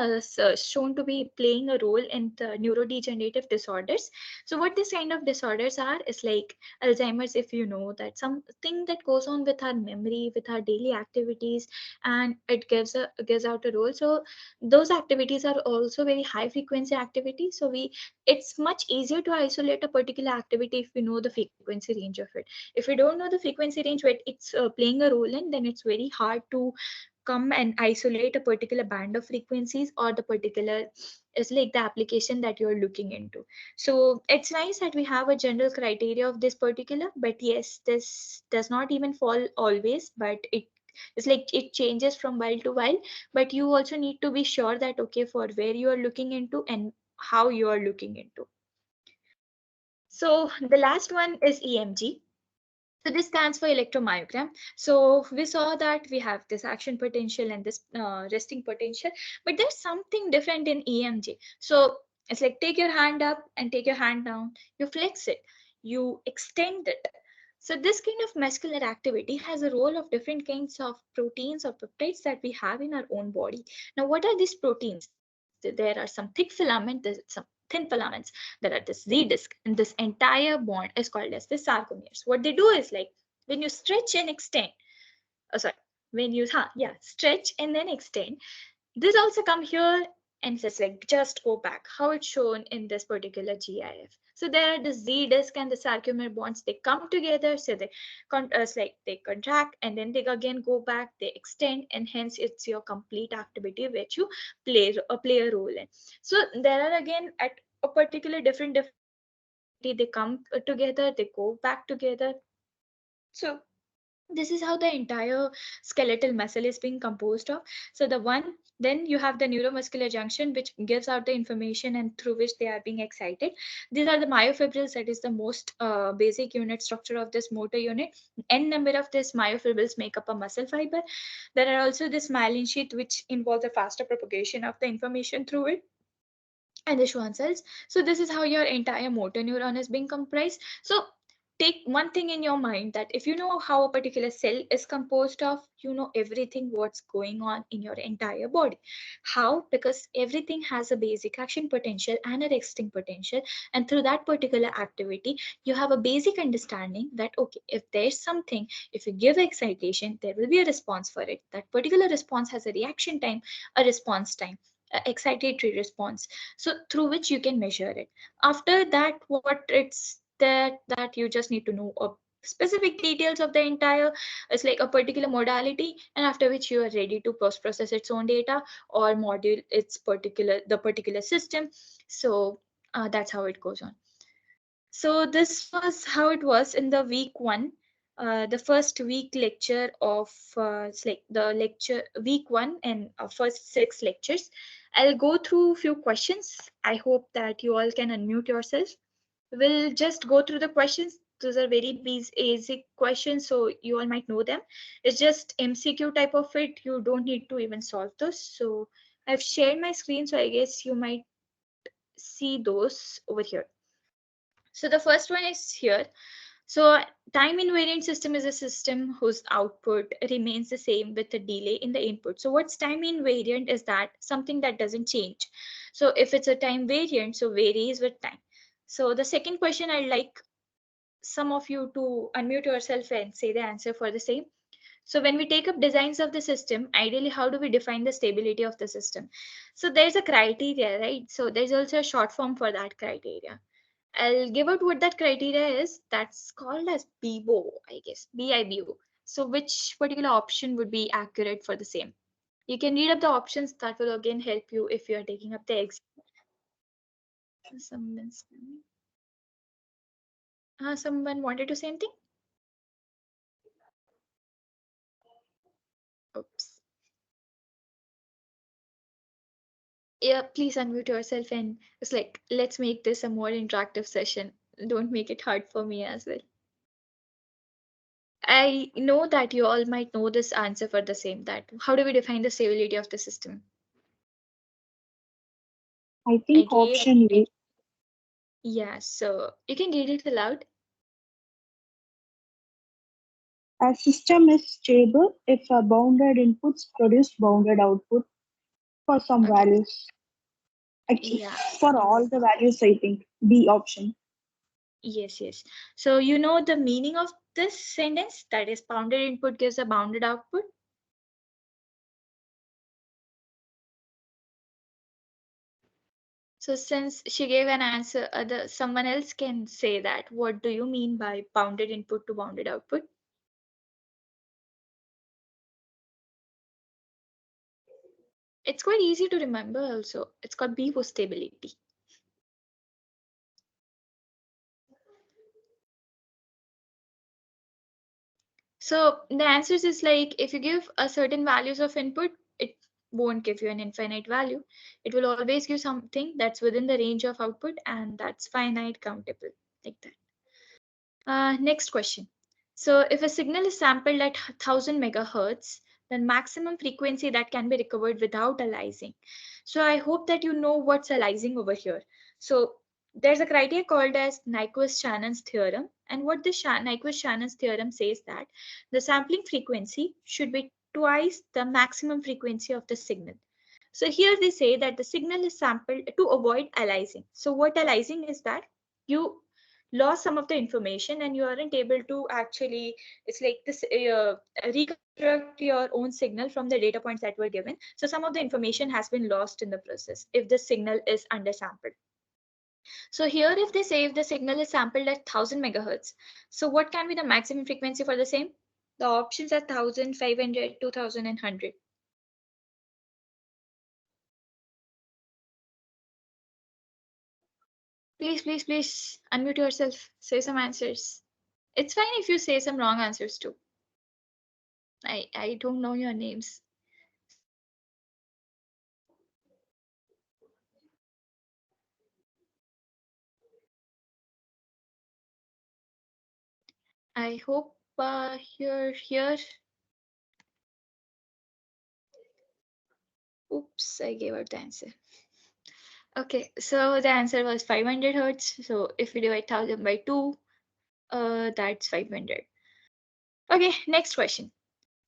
shown to be playing a role in the neurodegenerative disorders. So what this kind of disorders are is like Alzheimer's, if you know, that something that goes on with our memory, with our daily activities, and it gives out a role. So those activities are also very high frequency activity. So it's much easier to isolate a particular activity if we know the frequency range of it. If we don't know the frequency range where it's playing a role in, then it's very hard to come and isolate a particular band of frequencies or the particular is like the application that you're looking into. So it's nice that we have a general criteria of this particular, but yes, this does not even fall always, but it's like it changes from while to while. But you also need to be sure that okay, for where you are looking into and how you are looking into. So the last one is EMG. So this stands for electromyogram. So we saw that we have this action potential and this resting potential, but there's something different in EMG. So it's like take your hand up and take your hand down, you flex it, you extend it. So this kind of muscular activity has a role of different kinds of proteins or peptides that we have in our own body. Now, what are these proteins? There are some thick filaments, there's some thin filaments. There are this Z disc, and this entire bond is called as the sarcomeres. What they do is like when you stretch and extend, sorry, when you stretch and then extend, this also come here and just like just go back, how it's shown in this particular GIF. So there are the Z disc and the sarcomere bonds, they come together, so they like they contract and then they again go back, they extend, and hence it's your complete activity which you play a role in. So there are again at a particular different activity, they come together, they go back together. So this is how the entire skeletal muscle is being composed of. So then you have the neuromuscular junction, which gives out the information and through which they are being excited. These are the myofibrils, that is the most basic unit structure of this motor unit. N number of these myofibrils make up a muscle fiber. There are also this myelin sheath, which involves a faster propagation of the information through it, and the Schwann cells. So this is how your entire motor neuron is being comprised. So take one thing in your mind, that if you know how a particular cell is composed of, you know everything what's going on in your entire body. How? Because everything has a basic action potential and a resting potential, and through that particular activity you have a basic understanding that okay, if there's something, if you give excitation, there will be a response for it. That particular response has a reaction time, a response time, excitatory response, so through which you can measure it. After that, what it's that you just need to know specific details of the entire, it's like a particular modality, and after which you are ready to post-process its own data or module the particular system. So that's how it goes on. So this was how it was in the week 1, the first week lecture of it's like the lecture week 1 and first 6 lectures. I'll go through few questions. I hope that you all can unmute yourself. We'll just go through the questions. Those are very basic questions, so you all might know them. It's just MCQ type of it. You don't need to even solve those. So I've shared my screen, so I guess you might see those over here. So the first one is here. So time invariant system is a system whose output remains the same with a delay in the input. So what's time invariant is that something that doesn't change. So if it's a time variant, so varies with time. So the second question, I'd like some of you to unmute yourself and say the answer for the same. So when we take up designs of the system, ideally, how do we define the stability of the system? So there's a criteria, right? So there's also a short form for that criteria. I'll give out what that criteria is. That's called as BIBO, I guess, BIBO. So which particular option would be accurate for the same? You can read up the options. That will again help you if you are taking up the exam. Someone wanted to say anything? Oops. Yeah, please unmute yourself and it's like, let's make this a more interactive session. Don't make it hard for me as well. I know that you all might know this answer for the same, that how do we define the stability of the system? I think option A. Yeah, so you can read it aloud. A system is stable if a bounded inputs produce bounded output for some Okay. values. Actually, Yeah. for all the values, I think B option. Yes, yes. So you know the meaning of this sentence, that is bounded input gives a bounded output. So since she gave an answer, someone else can say that. What do you mean by bounded input to bounded output? It's quite easy to remember also. It's called BIBO stability. So the answers is like, if you give a certain values of input, it won't give you an infinite value. It will always give something that's within the range of output, and that's finite countable, like that. Next question. So if a signal is sampled at 1000 megahertz, then maximum frequency that can be recovered without aliasing. So I hope that you know what's aliasing over here. So there's a criteria called as Nyquist-Shannon's theorem. And what the Nyquist-Shannon's theorem says that the sampling frequency should be twice the maximum frequency of the signal. So here they say that the signal is sampled to avoid aliasing. So what aliasing is that? You lost some of the information and you aren't able to actually, it's like this, reconstruct your own signal from the data points that were given. So some of the information has been lost in the process if the signal is undersampled. So here, if they say if the signal is sampled at 1000 megahertz, so what can be the maximum frequency for the same? The options are 1000, 500, 2000, and 100. Please unmute yourself. Say some answers. It's fine if you say some wrong answers too. I don't know your names. I hope you're here. Oops, I gave out the answer. Okay, so the answer was 500 hertz. So if we divide 1000 by 2, that's 500. Okay, next question.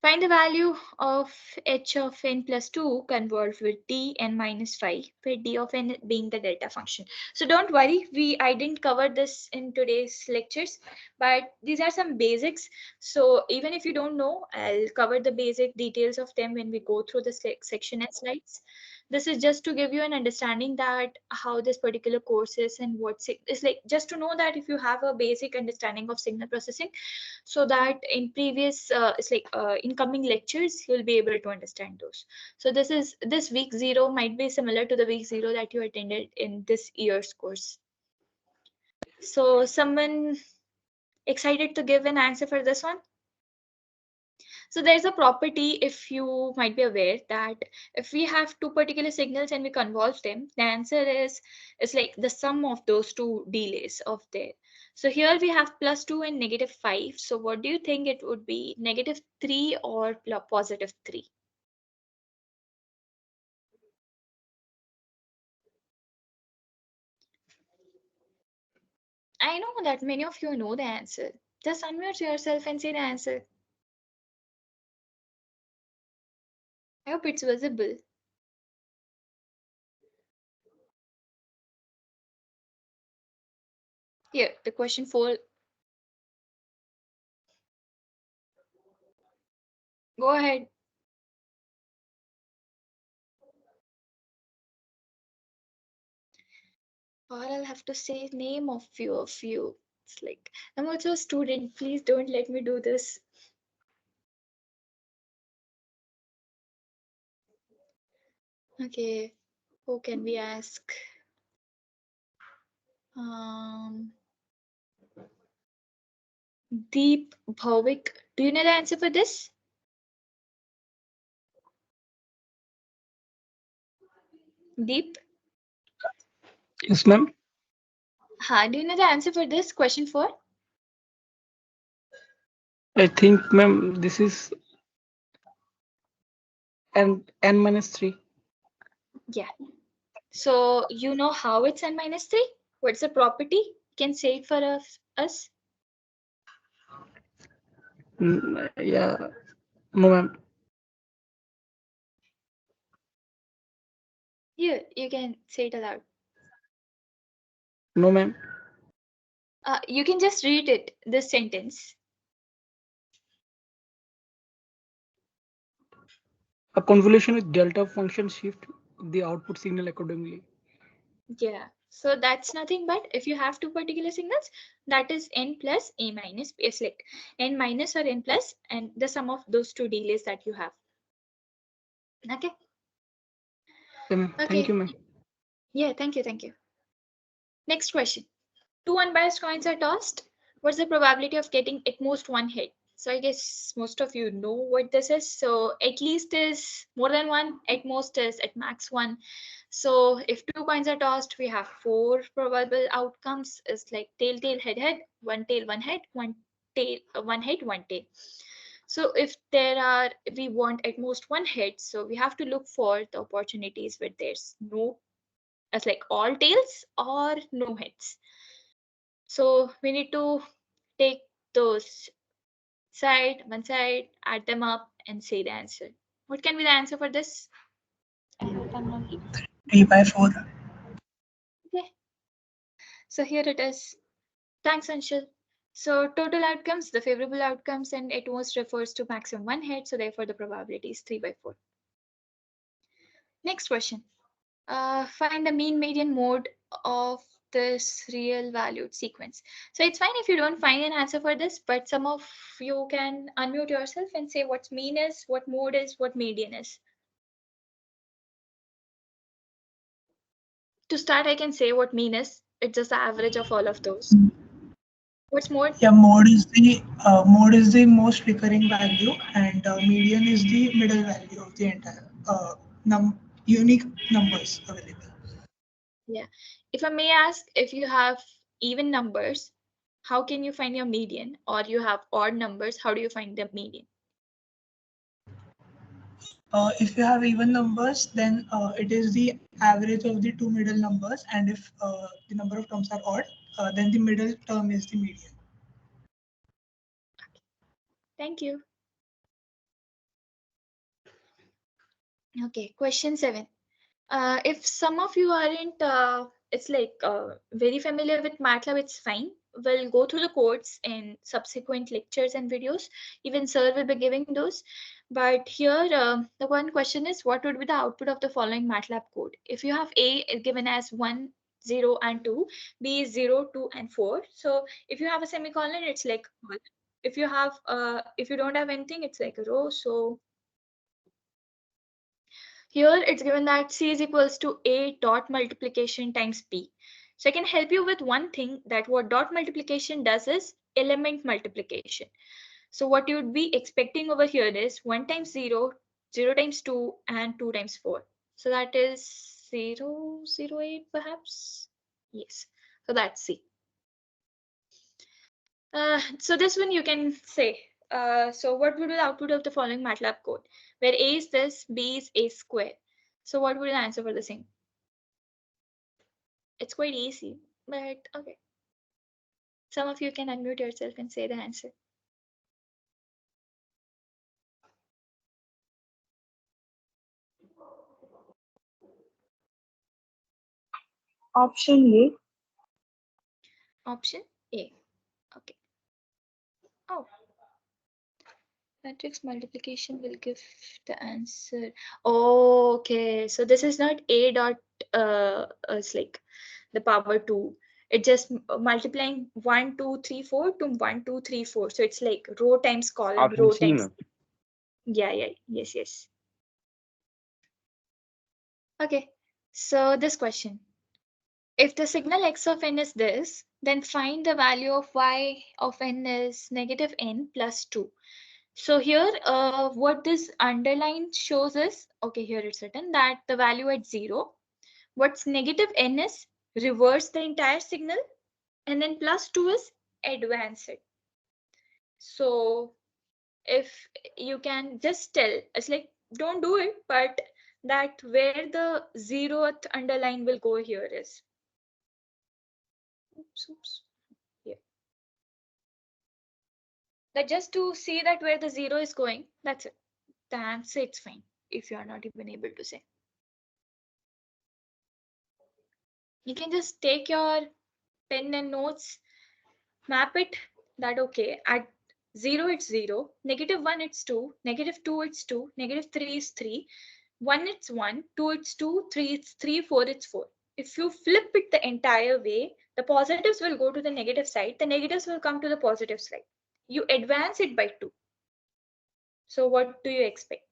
Find the value of h of n plus 2 convolved with d n minus 5, where d of n being the delta function. So don't worry, I didn't cover this in today's lectures, but these are some basics. So even if you don't know, I'll cover the basic details of them when we go through the section and slides. This is just to give you an understanding that how this particular course is and what's it is, like just to know that if you have a basic understanding of signal processing, so that in previous incoming lectures you'll be able to understand those. So this week 0 might be similar to the week 0 that you attended in this year's course. So someone excited to give an answer for this one? So there's a property, if you might be aware, that if we have two particular signals and we convolve them, the answer is like the sum of those two delays of there. So here we have +2 and -5. So what do you think it would be, -3 or +3? I know that many of you know the answer. Just unmute yourself and say the answer. I hope it's visible. Here, the question 4. Go ahead. Or I'll have to say name of few of you. It's like, I'm also a student. Please don't let me do this. Okay, who can we ask? Deep Bhavik. Do you know the answer for this? Deep? Yes, ma'am. Do you know the answer for this question 4? I think, ma'am, this is n-3. Yeah. So you know how it's n-3? What's the property? You can say it for us. Yeah. No, ma'am. You can say it aloud. No, ma'am. You can just read it, this sentence. A convolution with delta function shift the output signal accordingly. Yeah, so that's nothing but if you have two particular signals, that is n plus a minus, it's like n minus or n plus and the sum of those two delays that you have. Okay. Okay. Thank you, ma'am. Yeah, thank you. Next question. Two unbiased coins are tossed. What's the probability of getting at most one hit? So I guess most of you know what this is. So at least is more than one, at most is at max one. So if two coins are tossed, we have 4 probable outcomes. It's like tail, head, head, one tail, one head, one tail, one head, one tail. So if we want at most one hit, so we have to look for the opportunities where there's no, as like all tails or no hits. So we need to take those one side, add them up and say the answer. What can be the answer for this? I hope I'm not. 3/4. Okay. So here it is. Thanks, Anshul. So total outcomes, the favorable outcomes, and at most refers to maximum one hit. So therefore the probability is 3/4. Next question. Find the mean median mode of this real valued sequence. So it's fine if you don't find an answer for this, but some of you can unmute yourself and say what mean is, what mode is, what median is. To start, I can say what mean is. It's just the average of all of those. What's mode? Yeah, mode is the most recurring value, and median is the middle value of the entire unique numbers available. Yeah. If I may ask, if you have even numbers, how can you find your median? Or you have odd numbers, how do you find the median? If you have even numbers, then it is the average of the two middle numbers, and if the number of terms are odd, then the middle term is the median. Thank you. Okay, question 7. If some of you aren't, it's like very familiar with MATLAB, it's fine. We'll go through the codes in subsequent lectures and videos. Even sir will be giving those. But here, the one question is, what would be the output of the following MATLAB code? If you have A given as 1, 0, and 2, B is 0, 2, and 4. So if you have a semicolon, it's like one. If you have, if you don't have anything, it's like a row. So here it's given that C is equals to A dot multiplication times B. So I can help you with one thing, that what dot multiplication does is element multiplication. So what you would be expecting over here is 1 times 0, 0 times 2, and 2 times 4. So that is 0, 0, 8 perhaps. Yes. So that's C. So this one you can say. So what would be the output of the following MATLAB code? Where A is this, B is A square. So what would be the answer for the same? It's quite easy, but okay. Some of you can unmute yourself and say the answer. Option A. Option A. Okay. Oh, matrix multiplication will give the answer. Oh, okay. So this is not A dot, it's like the power 2. It just multiplying 1, 2, 3, 4 to 1, 2, 3, 4. So it's like row times column, Option row C, times. ma'am. Yeah, yes, yes. Okay. So this question. If the signal x of n is this, then find the value of y of n is negative n plus 2. So here, what this underline shows is, okay, here it's written that the value at 0, what's negative n is reverse the entire signal, and then plus 2 is advance it. So if you can just tell, it's like, don't do it, but that where the 0th underline will go here is. Oops. Yeah. That just to see that where the 0 is going, that's it. The answer, it's fine if you are not even able to say. You can just take your pen and notes, map it, that okay, at 0 it's 0, -1 it's 2, -2 it's 2, -3 is 3, 1 it's 1, 2 it's 2, 3 it's 3, 4 it's 4. If you flip it the entire way, the positives will go to the negative side, the negatives will come to the positive side. You advance it by 2. So what do you expect?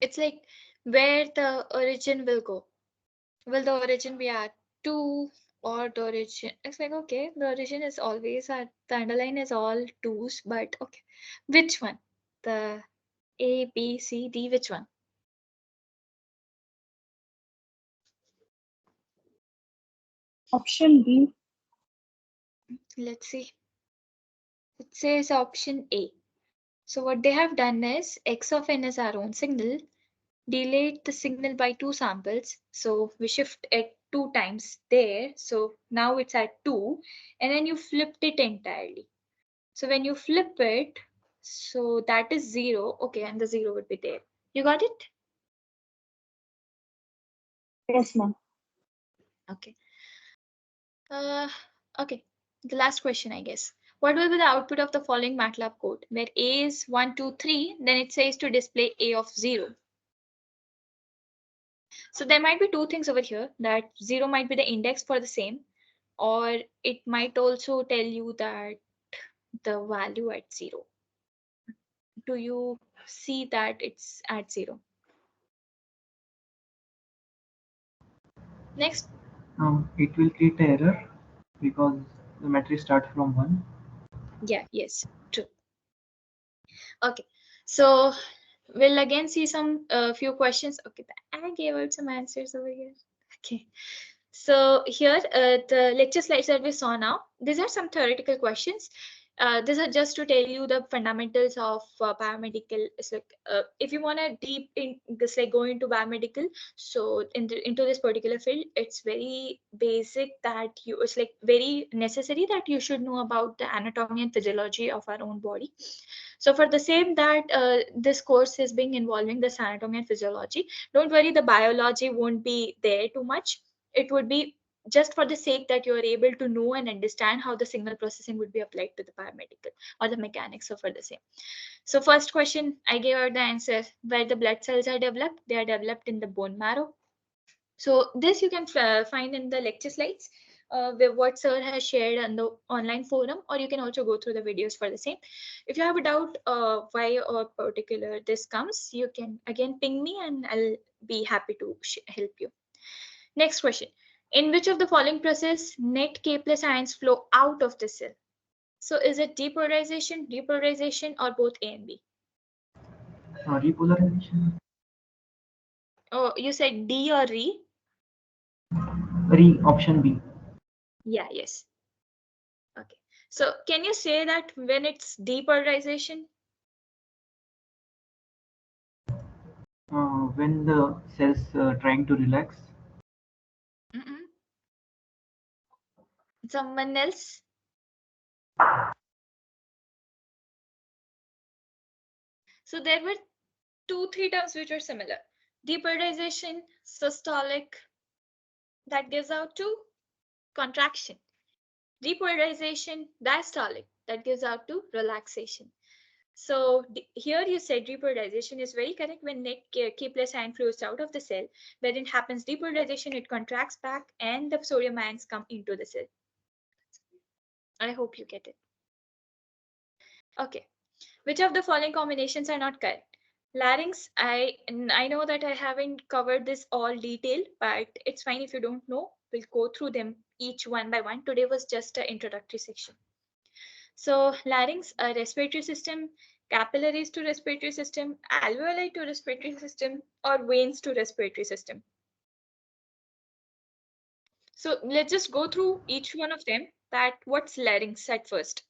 It's like where the origin will go. Will the origin be at 2 or the origin? It's like, okay, the origin is always at, the underline is all 2s, but okay. Which one? The A, B, C, D, which one? Option B. Let's see. It says option A. So what they have done is x of n is our own signal, delayed the signal by 2 samples. So we shift it 2 times there. So now it's at 2, and then you flipped it entirely. So when you flip it, so that is 0. Okay, and the 0 would be there. You got it? Yes, ma'am. Okay. Okay. The last question, I guess. What will be the output of the following MATLAB code? Where A is 1, 2, 3, then it says to display A of 0. So there might be two things over here, that 0 might be the index for the same, or it might also tell you that the value at 0. Do you see that it's at 0? Next. It will create an error because the matrix starts from 1. Yeah, yes, true. Okay, so we'll again see some few questions. Okay, I gave out some answers over here. Okay, So here, the lecture slides that we saw now, these are some theoretical questions. These are just to tell you the fundamentals of biomedical. It's like if you want to deep in, just like go into biomedical, so into this particular field, it's very basic that you, it's like very necessary that you should know about the anatomy and physiology of our own body. So for the same that this course is being involving this anatomy and physiology, don't worry, the biology won't be there too much. It would be just for the sake that you are able to know and understand how the signal processing would be applied to the biomedical or the mechanics of the same. So first question, I gave out the answer. Where the blood cells are developed, they are developed in the bone marrow. So this you can find in the lecture slides, where what sir has shared on the online forum, or you can also go through the videos for the same. If you have a doubt why a particular this comes, you can again ping me and I'll be happy to help you. Next question. In which of the following process net K plus ions flow out of the cell? So is it depolarization, or both A and B? Repolarization. Oh, you said D or Re? Option B. Yeah, yes. Okay. So can you say that when it's depolarization? When the cells trying to relax. Someone else? So there were 2-3 terms which are similar. Depolarization, systolic, that gives out to contraction. Repolarization, diastolic, that gives out to relaxation. So here you said repolarization is very correct when net K plus ion flows out of the cell. When it happens depolarization, it contracts back and the sodium ions come into the cell. I hope you get it. Okay. Which of the following combinations are not correct? Larynx, I know that I haven't covered this all detail, but it's fine if you don't know. We'll go through them each one by one. Today was just an introductory section. So larynx, a respiratory system, capillaries to respiratory system, alveoli to respiratory system, or veins to respiratory system. So let's just go through each one of them. That what's larynx at first,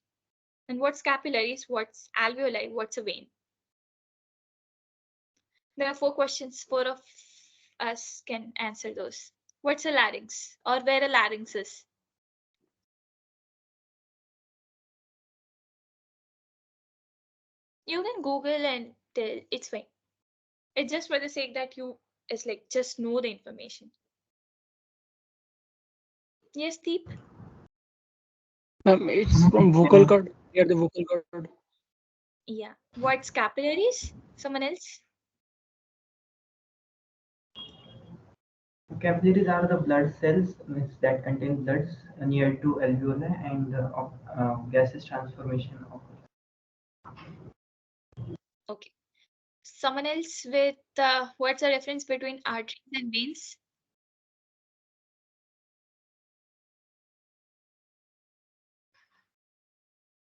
and what's capillaries, what's alveoli, what's a vein. There are 4 questions. 4 of us can answer those. What's a larynx, or where a larynx is? You can Google and tell. It's fine. It's just for the sake that you, it's like just know the information. Yes, Deep? It's from vocal cord, near the vocal cord. Yeah. What's capillaries? Someone else? Capillaries are the blood cells that contain bloods near to alveoli and gases transformation of. Okay. Someone else with what's the difference between arteries and veins?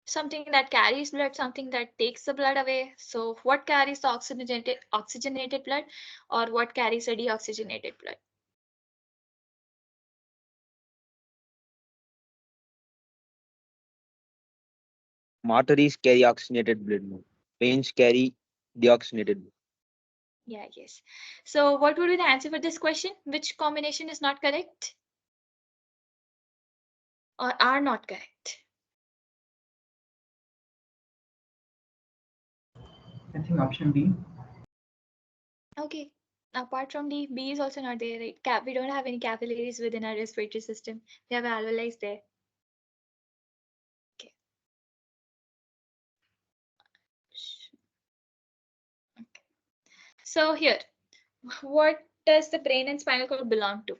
Something that carries blood, something that takes the blood away. So what carries the oxygenated blood, or what carries a deoxygenated blood? Arteries carry oxygenated blood. Veins carry deoxygenated blood. Yeah, yes. So what would be the answer for this question? Which combination is not correct? Or are not correct? I think option B. Okay. Apart from D, B is also not there, right? We don't have any capillaries within our respiratory system. We have alveoli there. Okay. Okay. So here, what does the brain and spinal cord belong to?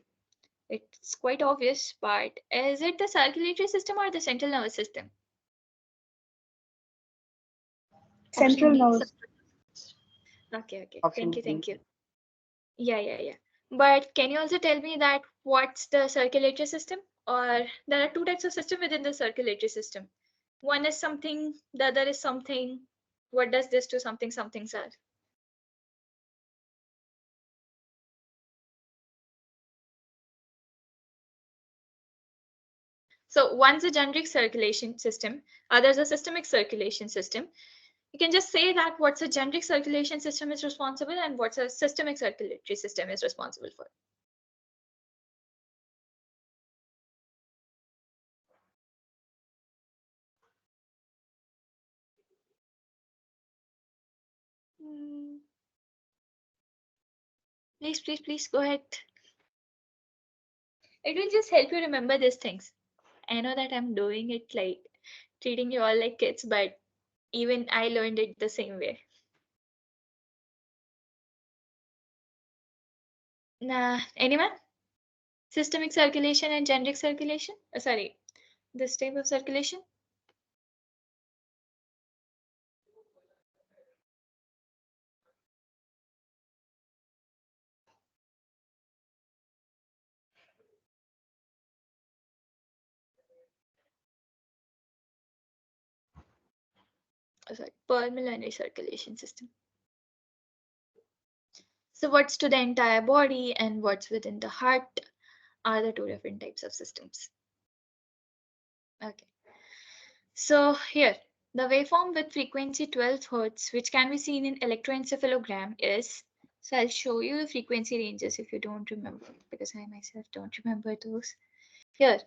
It's quite obvious, but is it the circulatory system or the central nervous system? Central Option D. nervous. Okay. Option Thank you. Yeah. But can you also tell me that what's the circulatory system? Or there are 2 types of system within the circulatory system. One is something, the other is something. What does this to something, somethings are? So one's a generic circulation system, other's a systemic circulation system. You can just say that what's a generic circulation system is responsible and what's a systemic circulatory system is responsible for. Please go ahead. It will just help you remember these things. I know that I'm doing it like treating you all like kids, but even I learned it the same way. Nah, anyone? Systemic circulation and generic circulation? Sorry, this type of circulation? Sorry, pulmonary circulation system. So what's to the entire body and what's within the heart are the two different types of systems. Okay. So here, the waveform with frequency 12 Hertz, which can be seen in electroencephalogram is, so I'll show you the frequency ranges if you don't remember, because I myself don't remember those. Here,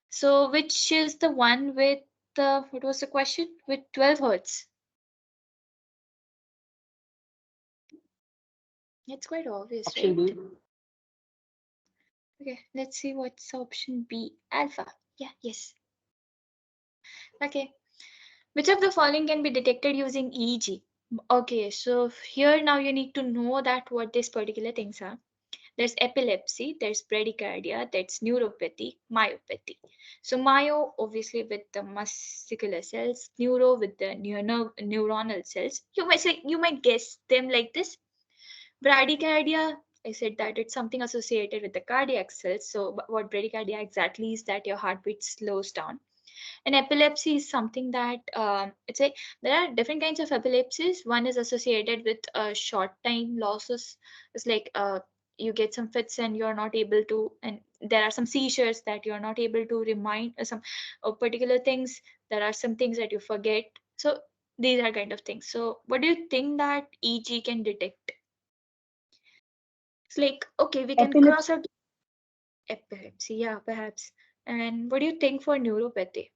so which is the one with the, what was the question? With 12 Hertz. It's quite obvious, Option right? B. Okay, let's see what's option B, alpha. Yeah, yes. Okay. Which of the following can be detected using EEG? Okay, so here now you need to know that what these particular things are. There's epilepsy, there's bradycardia, that's neuropathy, myopathy. So myo obviously with the muscular cells, neuro with the neuronal cells. You might say, you might guess them like this. Bradycardia, I said that it's something associated with the cardiac cells. So what bradycardia exactly is that your heartbeat slows down. And epilepsy is something that it's a, there are different kinds of epilepsies. One is associated with short time losses. It's like you get some fits and you're not able to, and there are some seizures that you're not able to remind some particular things. There are some things that you forget. So these are kind of things. So what do you think that EG can detect? It's like, okay, we can cross Epilepsy. out epilepsy, yeah, perhaps. And what do you think for neuropathy?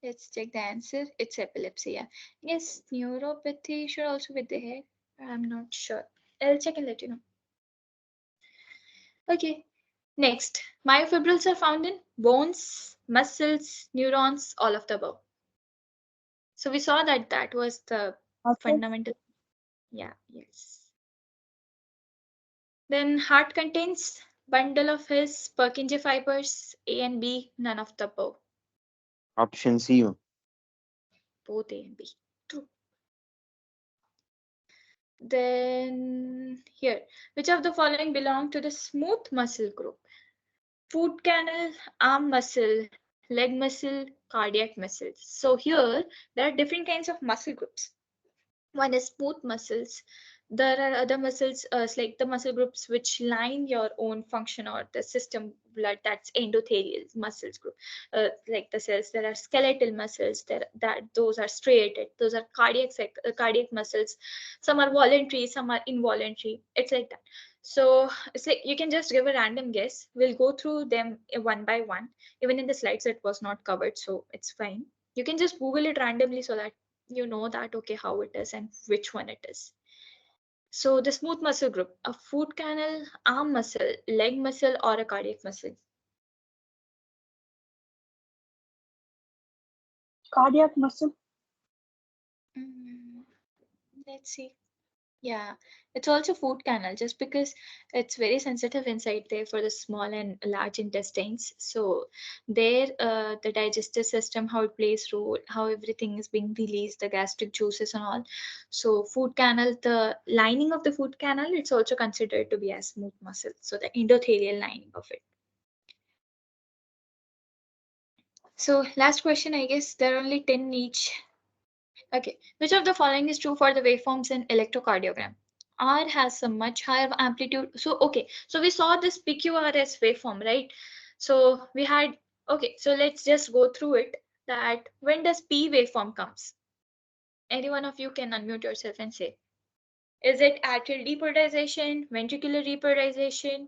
Let's check the answer. It's epilepsy. Yeah. Yes, neuropathy should also be there. I'm not sure. I'll check and let you know. Okay. Next, myofibrils are found in bones, muscles, neurons, all of the above. So we saw that that was the fundamental. Yeah, yes. Then heart contains bundle of his Purkinje fibers, A and B, none of the above. Option C. Both A and B. True. Then here, which of the following belong to the smooth muscle group? Foot canal, arm muscle, leg muscle, cardiac muscles. So here, there are different kinds of muscle groups. One is smooth muscles. There are other muscles, like the muscle groups which line your own function or the system blood. That's endothelial muscles group. Like the cells, there are skeletal muscles. That those are striated. Those are cardiac muscles. Some are voluntary, some are involuntary. It's like that. So it's like you can just give a random guess. We'll go through them one by one. Even in the slides, it was not covered, so it's fine. You can just Google it randomly so that you know that okay how it is and which one it is. So the smooth muscle group, a foot canal, arm muscle, leg muscle, or a cardiac muscle. Cardiac muscle. Let's see. Yeah, it's also food canal just because it's very sensitive inside there for the small and large intestines. So there, the digestive system, how it plays role, how everything is being released, the gastric juices and all. So food canal, the lining of the food canal, it's also considered to be as smooth muscle. So the endothelial lining of it. So last question, I guess there are only 10 each. Okay, which of the following is true for the waveforms in electrocardiogram? R has a much higher amplitude. So, okay, so we saw this PQRS waveform, right? So we had, okay, so let's just go through it. That when does P waveform comes? Any one of you can unmute yourself and say. Is it atrial depolarization, ventricular depolarization,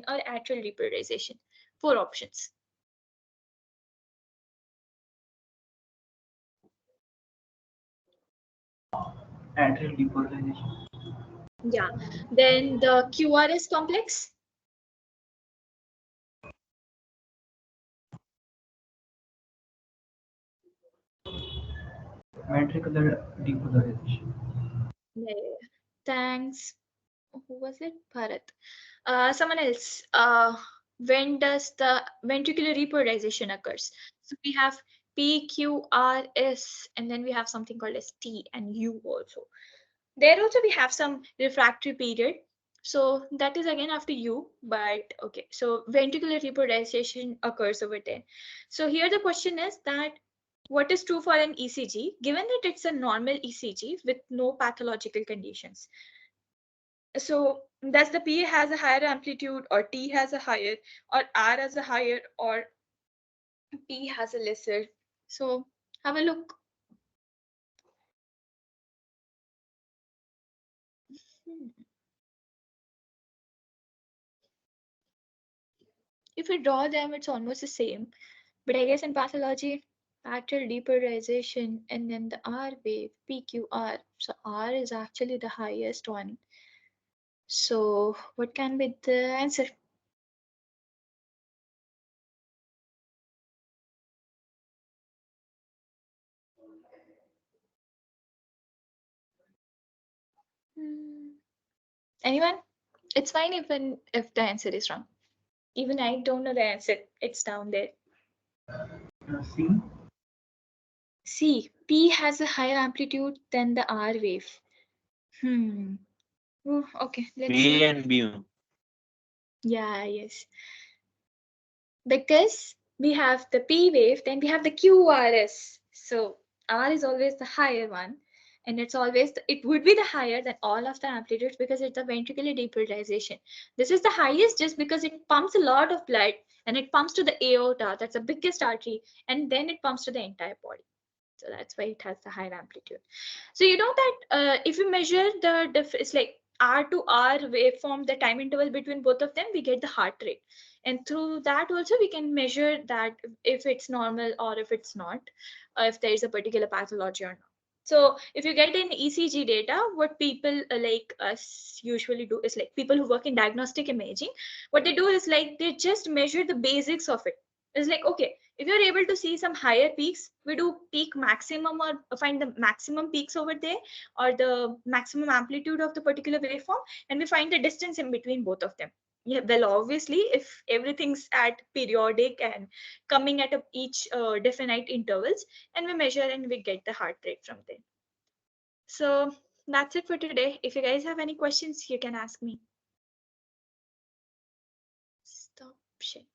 or atrial depolarization? 4 options. Atrial depolarization. Yeah. Then the QRS complex. Ventricular depolarization. Yeah. Thanks. Who was it? Bharat. Someone else. When does the ventricular repolarization occurs? So we have P, Q, R, S, and then we have something called as T and U also. There also we have some refractory period. So that is again after U, but okay. So ventricular repolarization occurs over there. So here the question is that what is true for an ECG, given that it's a normal ECG with no pathological conditions? So does the P has a higher amplitude, or T has a higher, or R has a higher, or P has a lesser? So have a look. If we draw them, it's almost the same. But I guess in pathology, atrial depolarization and then the R wave, PQR. So R is actually the highest one. So what can be the answer? Anyone? It's fine even if the answer is wrong. Even I don't know the answer. It's down there. C. C. P has a higher amplitude than the R wave. Ooh, okay, let's B see. and B. Yeah, yes. Because we have the P wave, then we have the QRS. So R is always the higher one, and it's always it would be the higher than all of the amplitudes because it's the ventricular depolarization. This is the highest just because it pumps a lot of blood and it pumps to the aorta, that's the biggest artery, and then it pumps to the entire body. So that's why it has the higher amplitude. So you know that if we measure it's like R to R waveform, the time interval between both of them, we get the heart rate. And through that also we can measure that if it's normal or if it's not, if there is a particular pathology or not. So if you get an ECG data, what people like us usually do is like people who work in diagnostic imaging, what they do is like they just measure the basics of it. It's like, okay, if you're able to see some higher peaks, we do peak maximum or find the maximum peaks over there or the maximum amplitude of the particular waveform, and we find the distance in between both of them. Yeah, well, obviously, if everything's at periodic and coming at each definite intervals, and we measure and we get the heart rate from there. So that's it for today. If you guys have any questions, you can ask me. Stop sharing.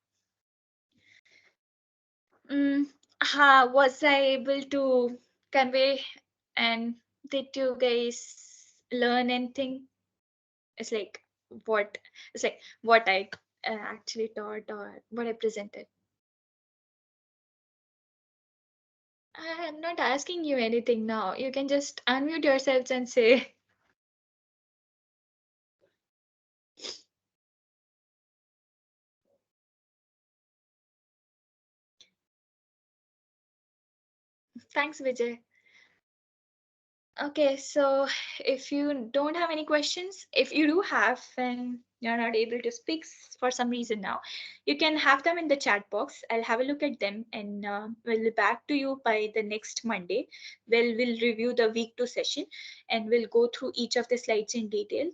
Was I able to convey and did you guys learn anything? It's like what it's like what I actually taught or what I presented. I'm not asking you anything now. You can just unmute yourselves and say. Thanks, Vijay. Okay, so if you don't have any questions, if you do have and you're not able to speak for some reason now, you can have them in the chat box. I'll have a look at them and we'll be back to you by the next Monday. We'll review the week 2 session and we'll go through each of the slides in detail.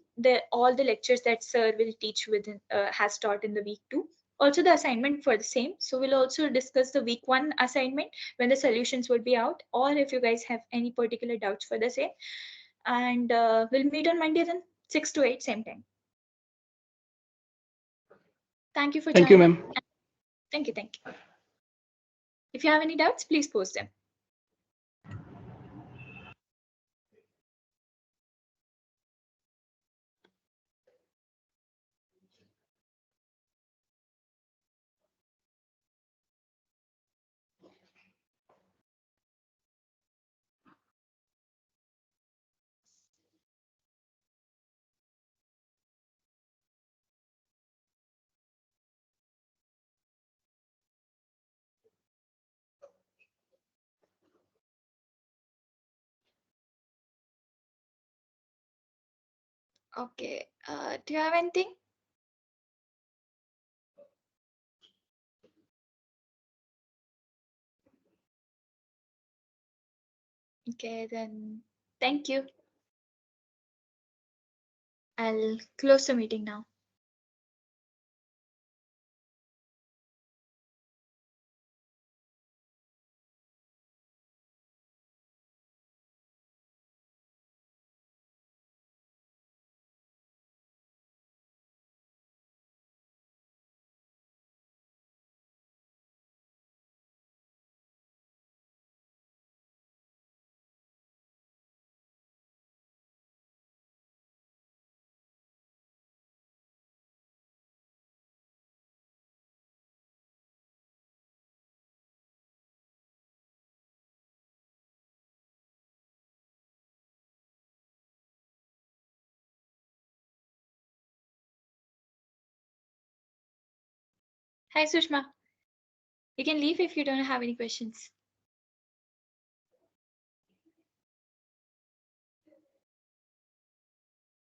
All the lectures that sir will teach within has taught in the week 2. Also the assignment for the same. So we'll also discuss the week 1 assignment when the solutions will be out, or if you guys have any particular doubts for the same. And we'll meet on Monday then, 6 to 8, same time. Thank you for Thank you, joining. ma'am. Thank you. If you have any doubts, please post them. Okay. Do you have anything? Okay, then thank you. I'll close the meeting now. Hi, Sushma. You can leave if you don't have any questions.